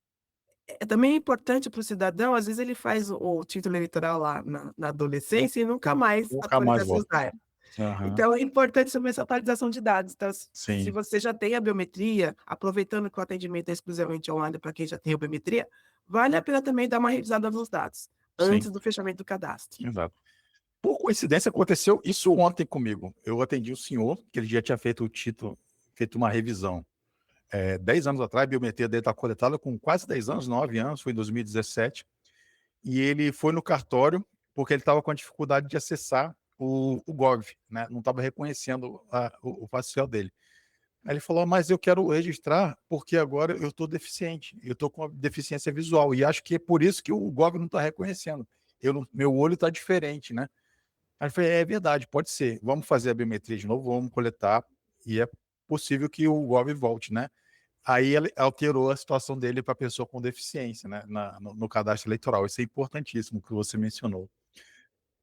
também é importante para o cidadão, às vezes ele faz o título eleitoral lá na adolescência e nunca mais Nunca mais atualiza seus volta. dados. Aham, Então é importante também essa atualização de dados. Então, se sim, você já tem a biometria, aproveitando que o atendimento é exclusivamente online para quem já tem a biometria, vale a pena também dar uma revisada nos dados, sim, antes do fechamento do cadastro. exato. Por coincidência, aconteceu isso ontem comigo. Eu atendi o senhor, que ele já tinha feito o título, feito uma revisão. 10 anos atrás, a biometria dele está coletada com quase 10 anos, 9 anos, foi em 2017. E ele foi no cartório porque ele estava com a dificuldade de acessar o Gov, né? Não estava reconhecendo o facial dele. Aí ele falou: mas eu quero registrar porque agora eu estou deficiente, eu estou com deficiência visual e acho que é por isso que o Gov não está reconhecendo. Meu olho está diferente, né? Aí eu falei: é verdade, pode ser. Vamos fazer a biometria de novo, vamos coletar e é possível que o Gov volte, né? Aí ele alterou a situação dele para pessoa com deficiência, né, no cadastro eleitoral. Isso é importantíssimo que você mencionou.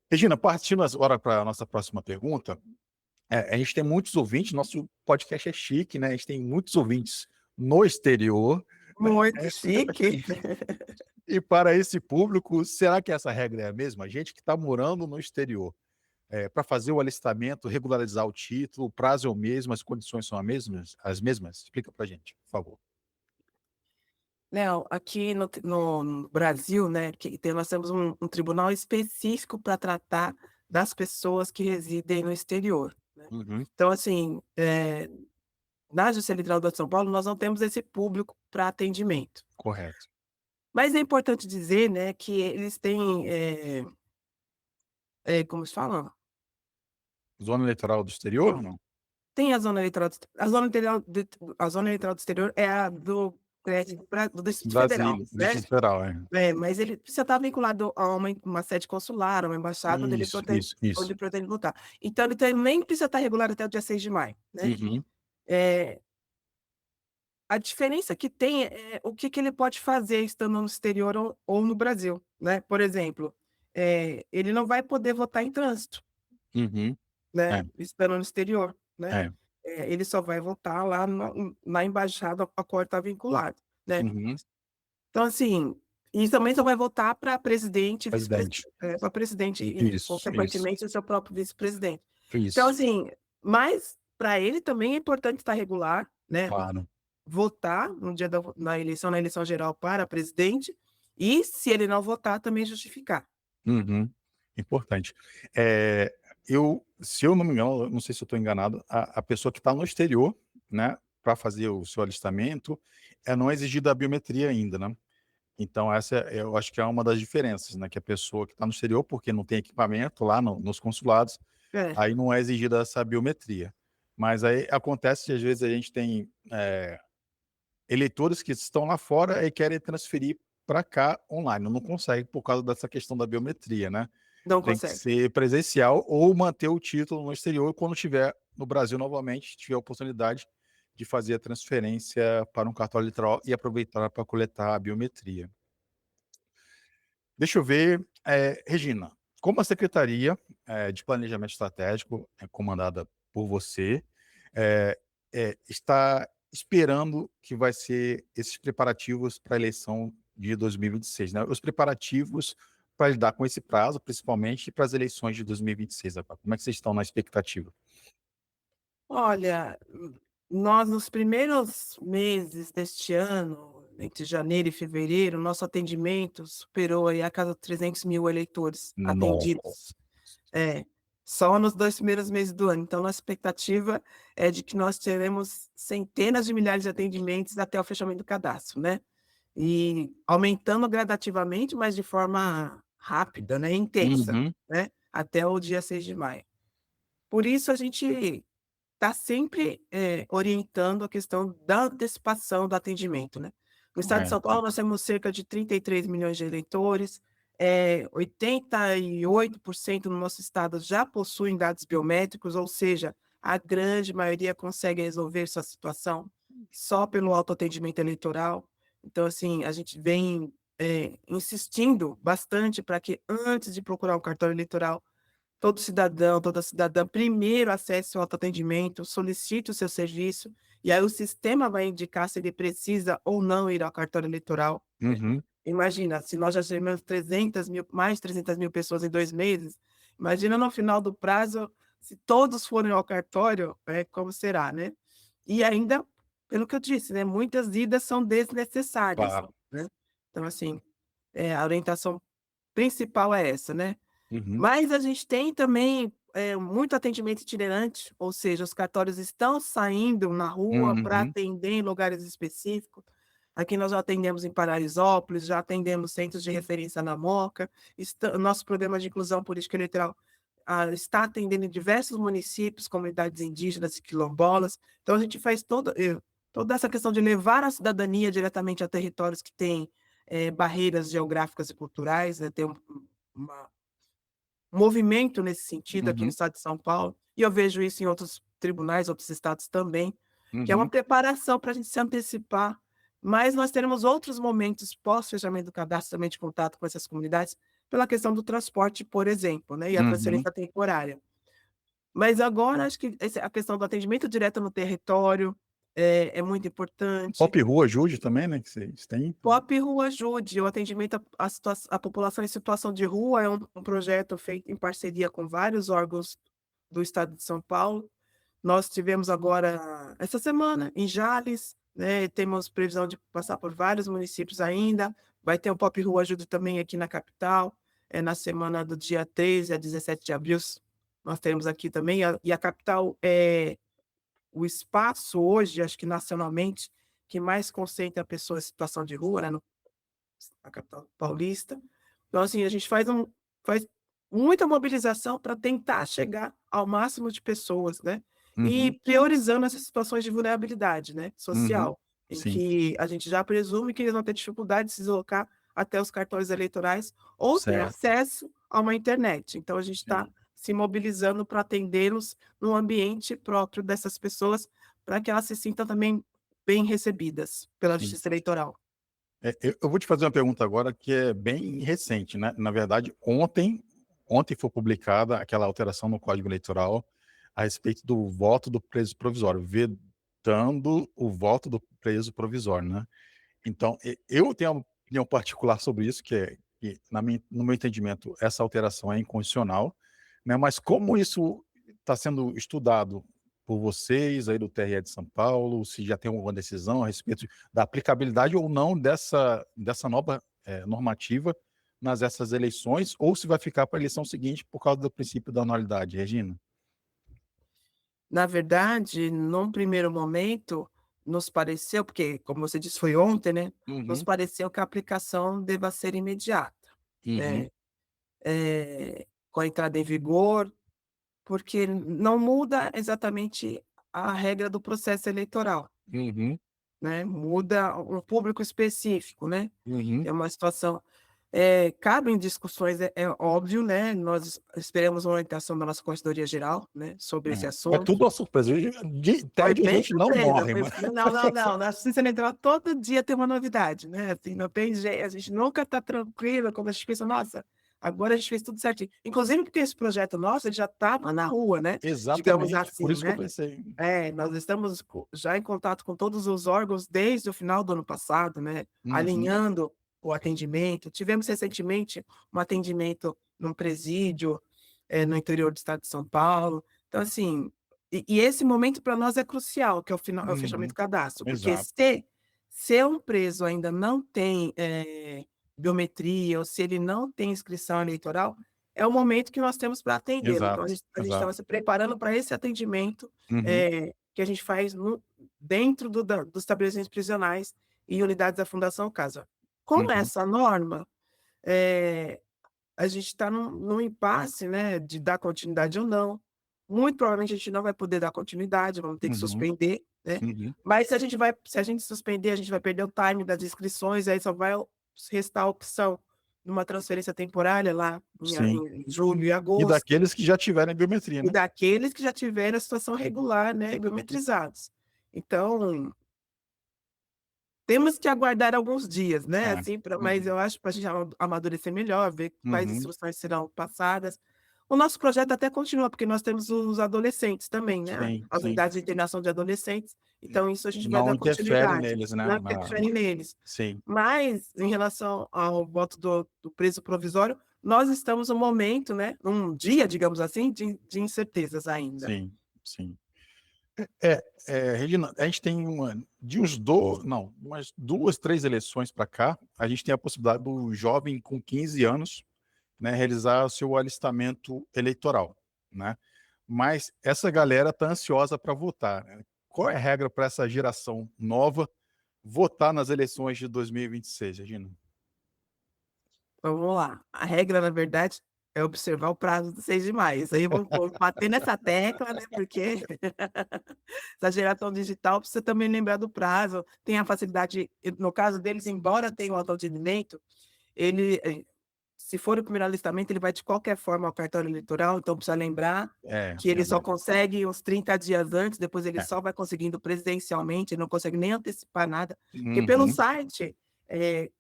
Regina, partindo agora para a nossa próxima pergunta, a gente tem muitos ouvintes, nosso podcast é chique, né? A gente tem muitos ouvintes no exterior, né? Muito chique. E para esse público, será que essa regra é a mesma? A gente que está morando no exterior, para fazer o alistamento, regularizar o título, o prazo é o mesmo, as condições são as mesmas? Explica para a gente, por favor. Léo, aqui no Brasil, né, nós temos um tribunal específico para tratar das pessoas que residem no exterior, né. Uhum, Então, assim, na Justiça Eleitoral do Estado de São Paulo, nós não temos esse público para atendimento. correto. Mas é importante dizer, né, que eles têm, como se fala? Zona eleitoral do exterior ou não? Tem a zona eleitoral a zona eleitoral do exterior é a do Distrito Federal, Brasília, né. Distrito Federal, é. É, mas ele precisa estar vinculado a uma sede consular, uma embaixada Isso, isso, isso. onde pretende lutar. Então ele também precisa estar regulado até o dia 6 de maio, né. Uhum, Eh, a diferença que tem é o que ele pode fazer estando no exterior ou no Brasil, né. Por exemplo, ele não vai poder votar em trânsito, uhum. né, É, estando no exterior, né. é. Ele só vai votar lá na embaixada a qual ele está vinculado, né. Uhum. Então, assim, e também só vai votar para presidente e Presidente. para presidente e, Isso, consequentemente, o seu próprio vice-presidente. Então, isso. assim, mas para ele também é importante estar regular, né, Claro. votar no dia na eleição geral para presidente e, se ele não votar, também justificar. Uhum. Importante. Se eu não me engano, eu não sei se eu estou enganado, a pessoa que está no exterior, né, para fazer o seu alistamento, não é exigida a biometria ainda, né. Então eu acho que é uma das diferenças, né, que a pessoa que está no exterior, porque não tem equipamento lá nos consulados, É, aí não é exigida essa biometria. Mas aí acontece que às vezes a gente tem, eleitores que estão lá fora e querem transferir para cá online, não consegue por causa dessa questão da biometria, né. não Tem que consegue. ser presencial ou manter o título no exterior quando estiver no Brasil novamente, tiver a oportunidade de fazer a transferência para um cartão eleitoral e aproveitar para coletar a biometria. Deixa eu ver, Regina, como a Secretaria, de Planejamento Estratégico, comandada por você, eh está esperando que vai ser esses preparativos para a eleição de 2026, né, os preparativos para lidar com esse prazo, principalmente para as eleições de 2026 agora, como é que vocês estão na expectativa? Olha, Nós, nos primeiros meses deste ano, entre janeiro e fevereiro, nosso atendimento superou aí a casa de 300.000 eleitores atendidos. Nossa. É, só nos 2 primeiros meses do ano. Então, nossa expectativa é de que nós teremos centenas de milhares de atendimentos até o fechamento do cadastro, né. E aumentando gradativamente, mas de forma rápida, né, intensa, Uhum. né, até o dia 6 de maio. Por isso a gente está sempre, orientando a questão da antecipação do atendimento, né. No estado de É. São Paulo, nós temos cerca de 33 milhões de eleitores, 88% no nosso estado já possuem dados biométricos, ou seja, a grande maioria consegue resolver sua situação só pelo autoatendimento eleitoral. Então, assim, a gente vem, insistindo bastante para que antes de procurar um cartório eleitoral, todo cidadão, toda cidadã, primeiro acesse o autoatendimento, solicite o seu serviço, e aí o sistema vai indicar se ele precisa ou não ir ao cartório eleitoral, né. Uhum. Imagina, se nós já tivemos 300.000, mais de 300.000 pessoas em 2 meses, imagina no final do prazo, se todos forem ao cartório, como será, né. E ainda, pelo que eu disse, né, muitas idas são desnecessárias, Claro. né. Então assim, a orientação principal é essa, né. Uhum. Mas a gente tem também, muito atendimento itinerante, ou seja, os cartórios estão saindo na rua para Uhum. atender em lugares específicos. Aqui nós já atendemos em Paraisópolis, já atendemos centros de referência na Moca, nosso programa de inclusão política eleitoral, está atendendo em diversos municípios, comunidades indígenas e quilombolas. Então a gente faz toda essa questão de levar a cidadania diretamente a territórios que têm, barreiras geográficas e culturais, né, tem uma movimento nesse sentido aqui no Uhum. estado de São Paulo, e eu vejo isso em outros tribunais, outros estados também, que é uma Uhum. preparação para a gente se antecipar, mas nós teremos outros momentos pós-fechamento do cadastro também de contato com essas comunidades, pela questão do transporte, por exemplo, né, e a Uhum. transferência temporária. Mas agora acho que a questão do atendimento direto no território é muito importante. Pop Rua ajude também, né, que vocês têm. Pop Rua Ajude, o atendimento à população em situação de rua é um projeto feito em parceria com vários órgãos do estado de São Paulo. Nós tivemos agora, essa semana, em Jales, né, temos previsão de passar por vários municípios ainda, vai ter o Pop Rua Ajuda também aqui na capital, na semana do dia 13 a 17 de abril, nós teremos aqui também, e a capital é o espaço hoje, acho que nacionalmente, que mais concentra pessoas em situação de rua, né, na capital paulista. Então, assim, a gente faz muita mobilização para tentar chegar ao máximo de pessoas, né, e Uhum. priorizando essas situações de vulnerabilidade, né, Uhum. social, em Sim. que a gente já presume que eles vão ter dificuldade de se deslocar até os cartões eleitorais ou ter Certo. acesso a uma internet. Então a gente está Sim. se mobilizando para atendê-los no ambiente próprio dessas pessoas, para que elas se sintam também bem recebidas pela Sim. justiça eleitoral. Eu vou te fazer uma pergunta agora que é bem recente, né, na verdade ontem foi publicada aquela alteração no Código Eleitoral a respeito do voto do preso provisório, vedando o voto do preso provisório, né. Então, eu tenho uma opinião particular sobre isso, que é que no meu entendimento essa alteração é inconstitucional, né, mas como isso está sendo estudado por vocês aí do TRE de São Paulo, se já tem alguma decisão a respeito da aplicabilidade ou não dessa nova, normativa essas eleições, ou se vai ficar para a eleição seguinte por causa do princípio da anualidade, Regina? Na verdade, num primeiro momento, nos pareceu, porque como você disse foi ontem, né, nos Uhum. pareceu que a aplicação deva ser imediata, Uhum. né, com a entrada em vigor, porque não muda exatamente a regra do processo eleitoral, Uhum. né, muda um público específico, né, Uhum. é uma situação, cabem discussões, é óbvio, né, nós esperamos uma orientação da nossa Corregedoria Geral, né, sobre esse Foi assunto. tudo uma surpresa, de Foi tédio a bem gente não surpresa, morre, foi mas não, não, não, na justiça eleitoral todo dia tem uma novidade, né, assim, não tem jeito, a gente nunca tá tranquila quando a gente pensa: "Nossa, agora a gente fez tudo certinho". Inclusive porque esse projeto nosso, ele já estava na rua, né, digamos exatamente, por assim, isso que eu né. pensei. Nós estamos já em contato com todos os órgãos desde o final do ano passado, né, Uhum. alinhando o atendimento. Tivemos recentemente um atendimento num presídio, no interior do estado de São Paulo. Então assim, E esse momento para nós é crucial, que é o fechamento Uhum. do cadastro, porque Exato. se um preso ainda não tem, biometria ou se ele não tem inscrição eleitoral, é o momento que nós temos para atendê-lo. Então Exato, a gente exato. estava se preparando para esse atendimento, Uhum, que a gente faz dentro dos estabelecimentos prisionais e unidades da Fundação Casa. Com uhum, essa norma, eh a gente está num impasse, né, de dar continuidade ou não. Muito provavelmente a gente não vai poder dar continuidade, vamos ter que uhum, suspender, né. uhum. Mas se a gente suspender, a gente vai perder o time das inscrições, aí só vai restar a opção de uma transferência temporária lá Sim. em julho e E agosto, daqueles que já tiverem biometria, e né. daqueles que já tiveram a situação regular, né, biometrizados. Então, temos que aguardar alguns dias, né, É. assim, mas Uhum, eu acho para a gente amadurecer melhor, ver quais uhum. instruções serão passadas. O nosso projeto até continua, porque nós temos os adolescentes também, né, Sim, as sim. unidades de internação de adolescentes, então isso a gente vai Não dar interfere continuidade, neles, né, não na interfere neles. sim, Mas, em relação ao voto do preso provisório, nós estamos num momento, né, num dia, digamos assim, de incertezas ainda. sim, sim. É, Regina, a gente tem de uns não, umas 2, 3 eleições para cá, a gente tem a possibilidade do jovem com 15 anos, né, realizar o seu alistamento eleitoral, né. Mas essa galera tá ansiosa para votar, né. Qual é a regra para essa geração nova votar nas eleições de 2026, Regina? Vamos lá. A regra, na verdade, é observar o prazo do 6 de maio. Isso aí eu vou bater nessa tecla, né, porque essa geração digital precisa também lembrar do prazo. Tem a facilidade no caso deles, embora tenha o autoatendimento, ele, se for o primeiro alistamento, ele vai de qualquer forma ao cartório eleitoral, então precisa lembrar É, que ele só verdade. consegue uns 30 dias antes, depois ele É. só vai conseguindo presencialmente, ele não consegue nem antecipar nada, porque pelo Uhum. site, eh,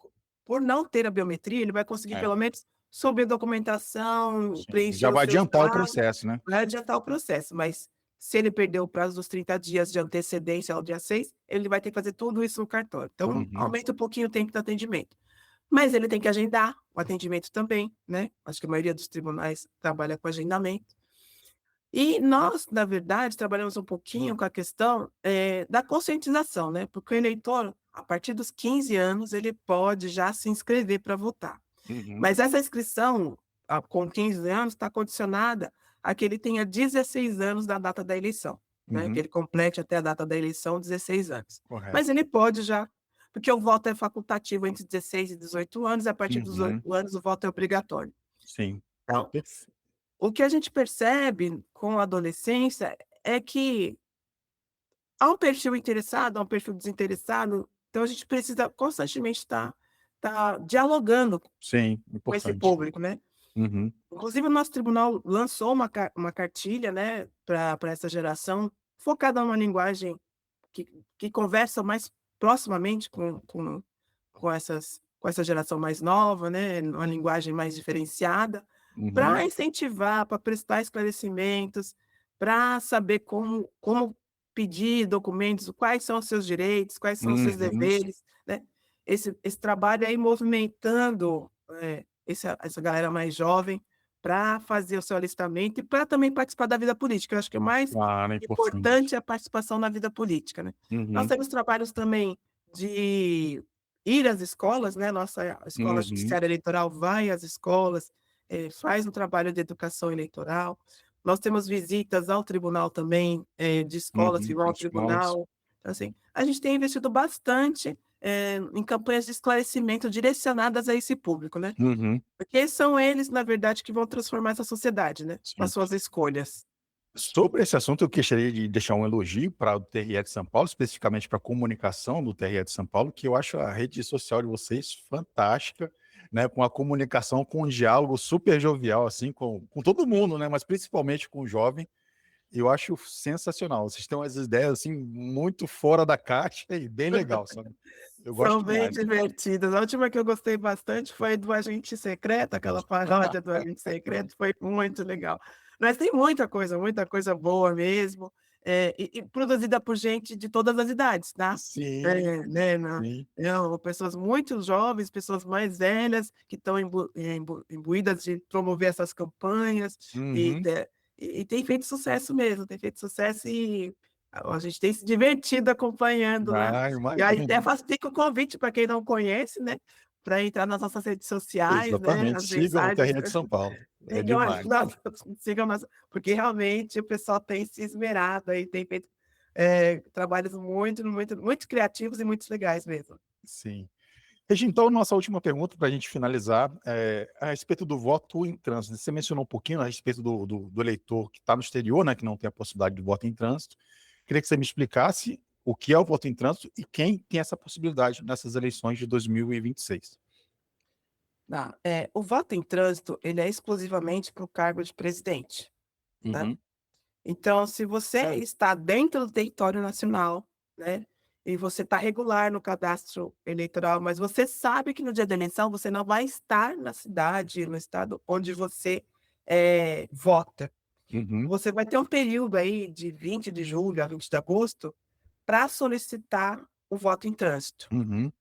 por não ter a biometria, ele vai conseguir É, pelo menos subir documentação, sim. preencher Já os vai seus adiantar o dados, processo, né. vai adiantar o processo, mas se ele perder o prazo dos 30 dias de antecedência ao dia 6, ele vai ter que fazer tudo isso no cartório. Então, Uhum. aumenta um pouquinho o tempo do atendimento. Mas ele tem que agendar o atendimento também, né, acho que a maioria dos tribunais trabalha com agendamento. E nós, na verdade, trabalhamos um pouquinho com a questão, da conscientização, né, porque o eleitor, a partir dos 15 anos, ele pode já se inscrever para votar. Uhum. Mas essa inscrição, com 15 anos, está condicionada a que ele tenha 16 anos da data da eleição, né, que Uhum. ele complete até a data da eleição 16 anos. Mas Correto. ele pode já, porque o voto é facultativo entre 16 e 18 anos, e a partir dos Uhum. 18 anos o voto é obrigatório. Sim. Então, Perfe o que a gente percebe com a adolescência é que há um perfil interessado, há um perfil desinteressado, então a gente precisa constantemente estar dialogando sim, com esse importante. público, né. Uhum. Inclusive o nosso tribunal lançou uma cartilha, né, para essa geração, focada numa linguagem que conversa mais proximamente com essa geração mais nova, né, uma linguagem mais diferenciada, Uhum. para incentivar, para prestar esclarecimentos, para saber como pedir documentos, quais são os seus direitos, quais são os seus Uhum. deveres, né. Esse trabalho aí movimentando, essa galera mais jovem para fazer o seu alistamento e para também participar da vida política. Eu acho que o mais Claro, é importante. importante é a participação na vida política, né. Nós Uhum. temos trabalhos também de ir às escolas, né, nossa escola Uhum. judiciária eleitoral vai às escolas, faz um trabalho de educação eleitoral. Nós temos visitas ao tribunal também, de escolas que Uhum. vão ao Escolas. tribunal. Então, assim, a gente tem investido bastante, em campanhas de esclarecimento direcionadas a esse público, né, Uhum. porque são eles, na verdade, que vão transformar essa sociedade, né, com as Sim. suas escolhas. Sobre esse assunto, eu gostaria de deixar um elogio para o TRE de São Paulo, especificamente para a comunicação do TRE de São Paulo, que eu acho a rede social de vocês fantástica, né, com a comunicação, com um diálogo super jovial, assim, com todo mundo, né, mas principalmente com o jovem. Eu acho sensacional. Vocês têm umas ideias, assim, muito fora da caixa e bem legal, sabe. Eu gosto São bem demais. divertidas. A última que eu gostei bastante foi do Agente Secreto, aquela paródia do Agente Secreto, foi muito legal. Mas tem muita coisa boa mesmo, e produzida por gente de todas as idades, tá. Sim, Né, sim. não, pessoas muito jovens, pessoas mais velhas, que estão imbuídas de promover essas campanhas e Uhum. e tem feito sucesso mesmo, tem feito sucesso e a gente tem se divertido acompanhando lá. Ah, E aí até imagino. fica o convite para quem não conhece, né, para entrar nas nossas redes sociais, né, Exatamente. as Sigam o mensagens, TRE de São Paulo. É sigam as demais. nossas sigam nossa porque realmente o pessoal tem se esmerado aí, tem feito, trabalhos muito criativos e muito legais mesmo. Sim. Regi, então, nossa última pergunta para a gente finalizar, a respeito do voto em trânsito. Você mencionou um pouquinho a respeito do eleitor que está no exterior, né, que não tem a possibilidade de voto em trânsito. Queria que você me explicasse o que é o voto em trânsito e quem tem essa possibilidade nessas eleições de 2026. Tá, o voto em trânsito, ele é exclusivamente para o cargo de presidente, né. Uhum, Então, se você está dentro do território nacional, né, e você está regular no cadastro eleitoral, mas você sabe que no dia da eleição você não vai estar na cidade, no estado onde você, vota. uhum, Você vai ter um período aí de 20 de julho a 20 de agosto para solicitar o voto em trânsito. uhum.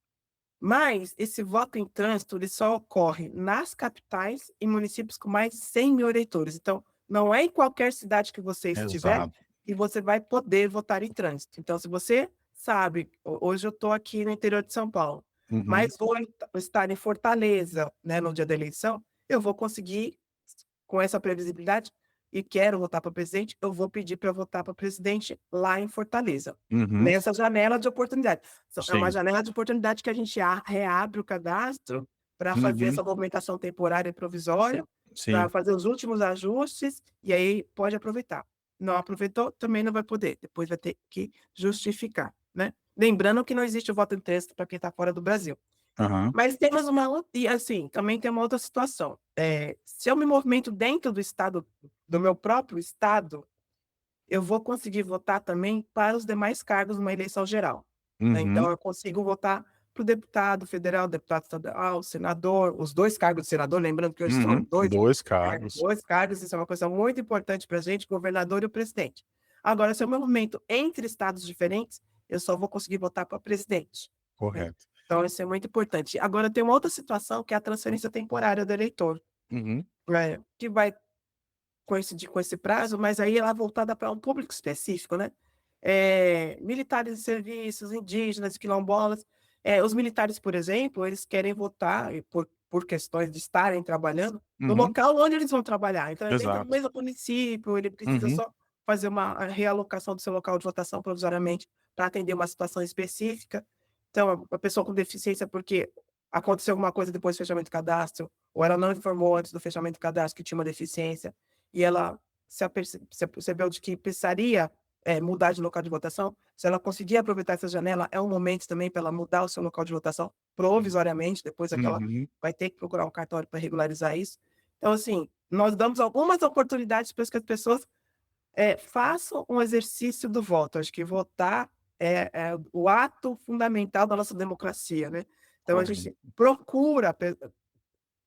Mas esse voto em trânsito, ele só ocorre nas capitais e municípios com mais de 100.000 eleitores. Então, não é em qualquer cidade que você estiver Exato. que você vai poder votar em trânsito. Então, se você sabe, hoje eu estou aqui no interior de São Paulo, Uhum, mas vou estar em Fortaleza, né, no dia da eleição, eu vou conseguir, com essa previsibilidade, e quero votar para presidente, eu vou pedir para votar para presidente lá em Fortaleza, uhum. nessa janela de oportunidade. É uma Sim. janela de oportunidade que a gente reabre o cadastro para fazer Uhum. essa movimentação temporária e provisória, para Sim. fazer os últimos ajustes, e aí pode aproveitar. Não aproveitou, também não vai poder, depois vai ter que justificar, né. Lembrando que não existe o voto em trânsito para quem está fora do Brasil. Aham. Mas temos uma outra e assim, também tem uma outra situação, se eu me movimento dentro do estado do meu próprio estado, eu vou conseguir votar também para os demais cargos numa eleição geral, né, então Uhum. eu consigo votar para o deputado federal, deputado estadual, senador, os 2 cargos de senador, lembrando que hoje são Uhum. 2 cargos. 2 cargos, isso é uma coisa muito importante para a gente, governador e o presidente. Agora, se eu me movimento entre estados diferentes, eu só vou conseguir votar para presidente, né. Correto. Então isso é muito importante. Agora tem uma outra situação que é a transferência temporária do eleitor, Uhum. que vai coincidir com esse prazo, mas aí ela é voltada para um público específico, né. Militares em serviços, indígenas, quilombolas. Os militares, por exemplo, eles querem votar e por questões de estarem trabalhando no Uhum. local onde eles vão trabalhar. Então é dentro do Exato. mesmo município, ele precisa Uhum. só fazer uma realocação do seu local de votação provisoriamente para atender uma situação específica. Então, a pessoa com deficiência, porque aconteceu alguma coisa depois do fechamento do cadastro, ou ela não informou antes do fechamento do cadastro que tinha uma deficiência, e ela se apercebeu de que precisaria, mudar de local de votação, se ela conseguir aproveitar essa janela, é um momento também para ela mudar o seu local de votação provisoriamente, depois é que ela Uhum. vai ter que procurar um cartório para regularizar isso. Então, assim, nós damos algumas oportunidades para que as pessoas, façam um exercício do voto. Acho que votar é o ato fundamental da nossa democracia, né. Então a Correto. gente procura,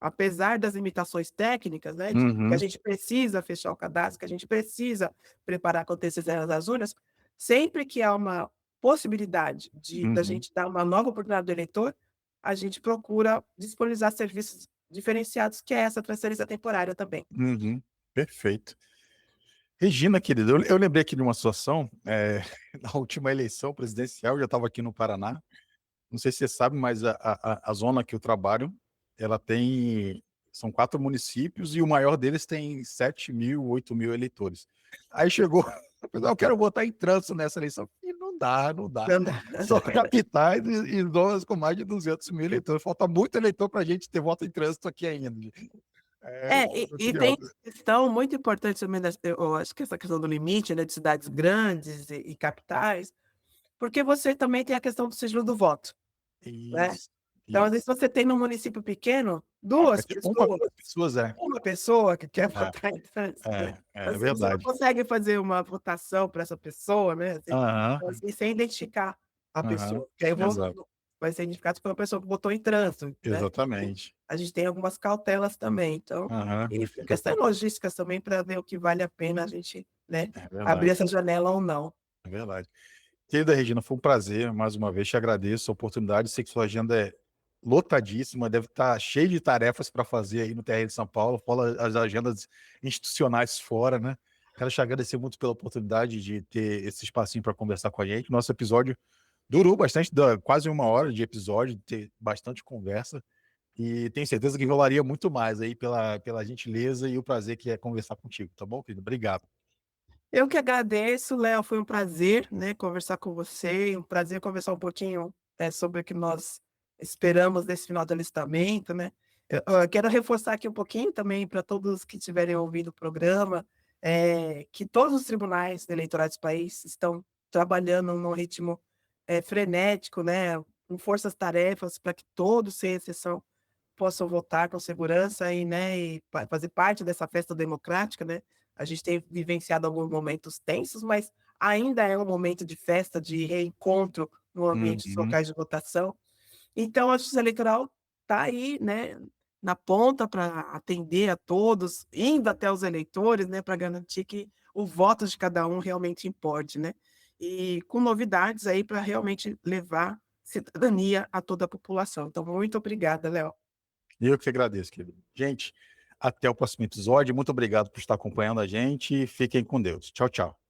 apesar das limitações técnicas, né, de que a Uhum. gente precisa fechar o cadastro, que a gente precisa preparar com antecedência das urnas, sempre que há uma possibilidade da Uhum. gente dar uma nova oportunidade ao eleitor, a gente procura disponibilizar serviços diferenciados, que é essa transferência temporária também. Uhum. Perfeito. Regina, querida, eu lembrei aqui de uma situação, na última eleição presidencial, eu já estava aqui no Paraná. Não sei se você sabe, mas a zona que eu trabalho, ela tem são 4 municípios e o maior deles tem 7.000, 8.000 eleitores. Aí chegou, "Eu quero votar em trânsito nessa eleição", e não dá, não dá. Não dá. São capitais e zonas com mais de 200.000 eleitores, falta muito eleitor para a gente ter voto em trânsito aqui ainda. E Eu e queria tem questão muito importante também eu acho que essa questão do limite, né, de cidades grandes e capitais, porque você também tem a questão do sigilo do voto, né. isso, Então, às vezes, isso. você tem num município pequeno, Ah, 2 1 para pessoas, 2 pessoas, é. uma pessoa que quer É, votar em trânsito, né. é Assim, você não verdade. consegue fazer uma votação para essa pessoa, né, Aham, assim, sem identificar a aham. pessoa, que aí Exato, vai ser identificado pela pessoa que votou em trânsito, né. exatamente. A gente tem algumas cautelas também, então, Aham, e fica questões logísticas também para ver o que vale a pena a gente, né, é abrir verdade, essa janela ou não. é verdade. Querida Regina, foi um prazer, mais uma vez te agradeço a oportunidade, sei que sua agenda é lotadíssima, deve estar cheia de tarefas para fazer aí no TR de São Paulo, fora as agendas institucionais fora, né. Quero te agradecer muito pela oportunidade de ter esse espacinho para conversar com a gente. Nosso episódio durou bastante, quase 1 hora de episódio, ter bastante conversa, e tenho certeza que rolaria muito mais aí pela gentileza e o prazer que é conversar contigo, tá bom, querido? Obrigado. Eu que agradeço, Léo, foi um prazer, né, conversar com você, um prazer conversar um pouquinho, sobre o que nós esperamos desse final de alistamento, né. Eu quero reforçar aqui um pouquinho também para todos que estiverem ouvindo o programa, que todos os tribunais eleitorais do país estão trabalhando num ritmo, frenético, né, com forças-tarefas para que todos, sem exceção, possam votar com segurança e, né, e fazer parte dessa festa democrática, né. A gente tem vivenciado alguns momentos tensos, mas ainda é um momento de festa, de reencontro no ambiente dos Uhum. locais de votação. Então a Justiça Eleitoral está aí, né, na ponta para atender a todos, indo até os eleitores, né, para garantir que o voto de cada um realmente importe, né. E com novidades aí para realmente levar cidadania a toda a população. Então muito obrigada, Léo. Eu que agradeço, querido. Gente, até o próximo episódio. Muito obrigado por estar acompanhando a gente. Fiquem com Deus. Tchau, tchau.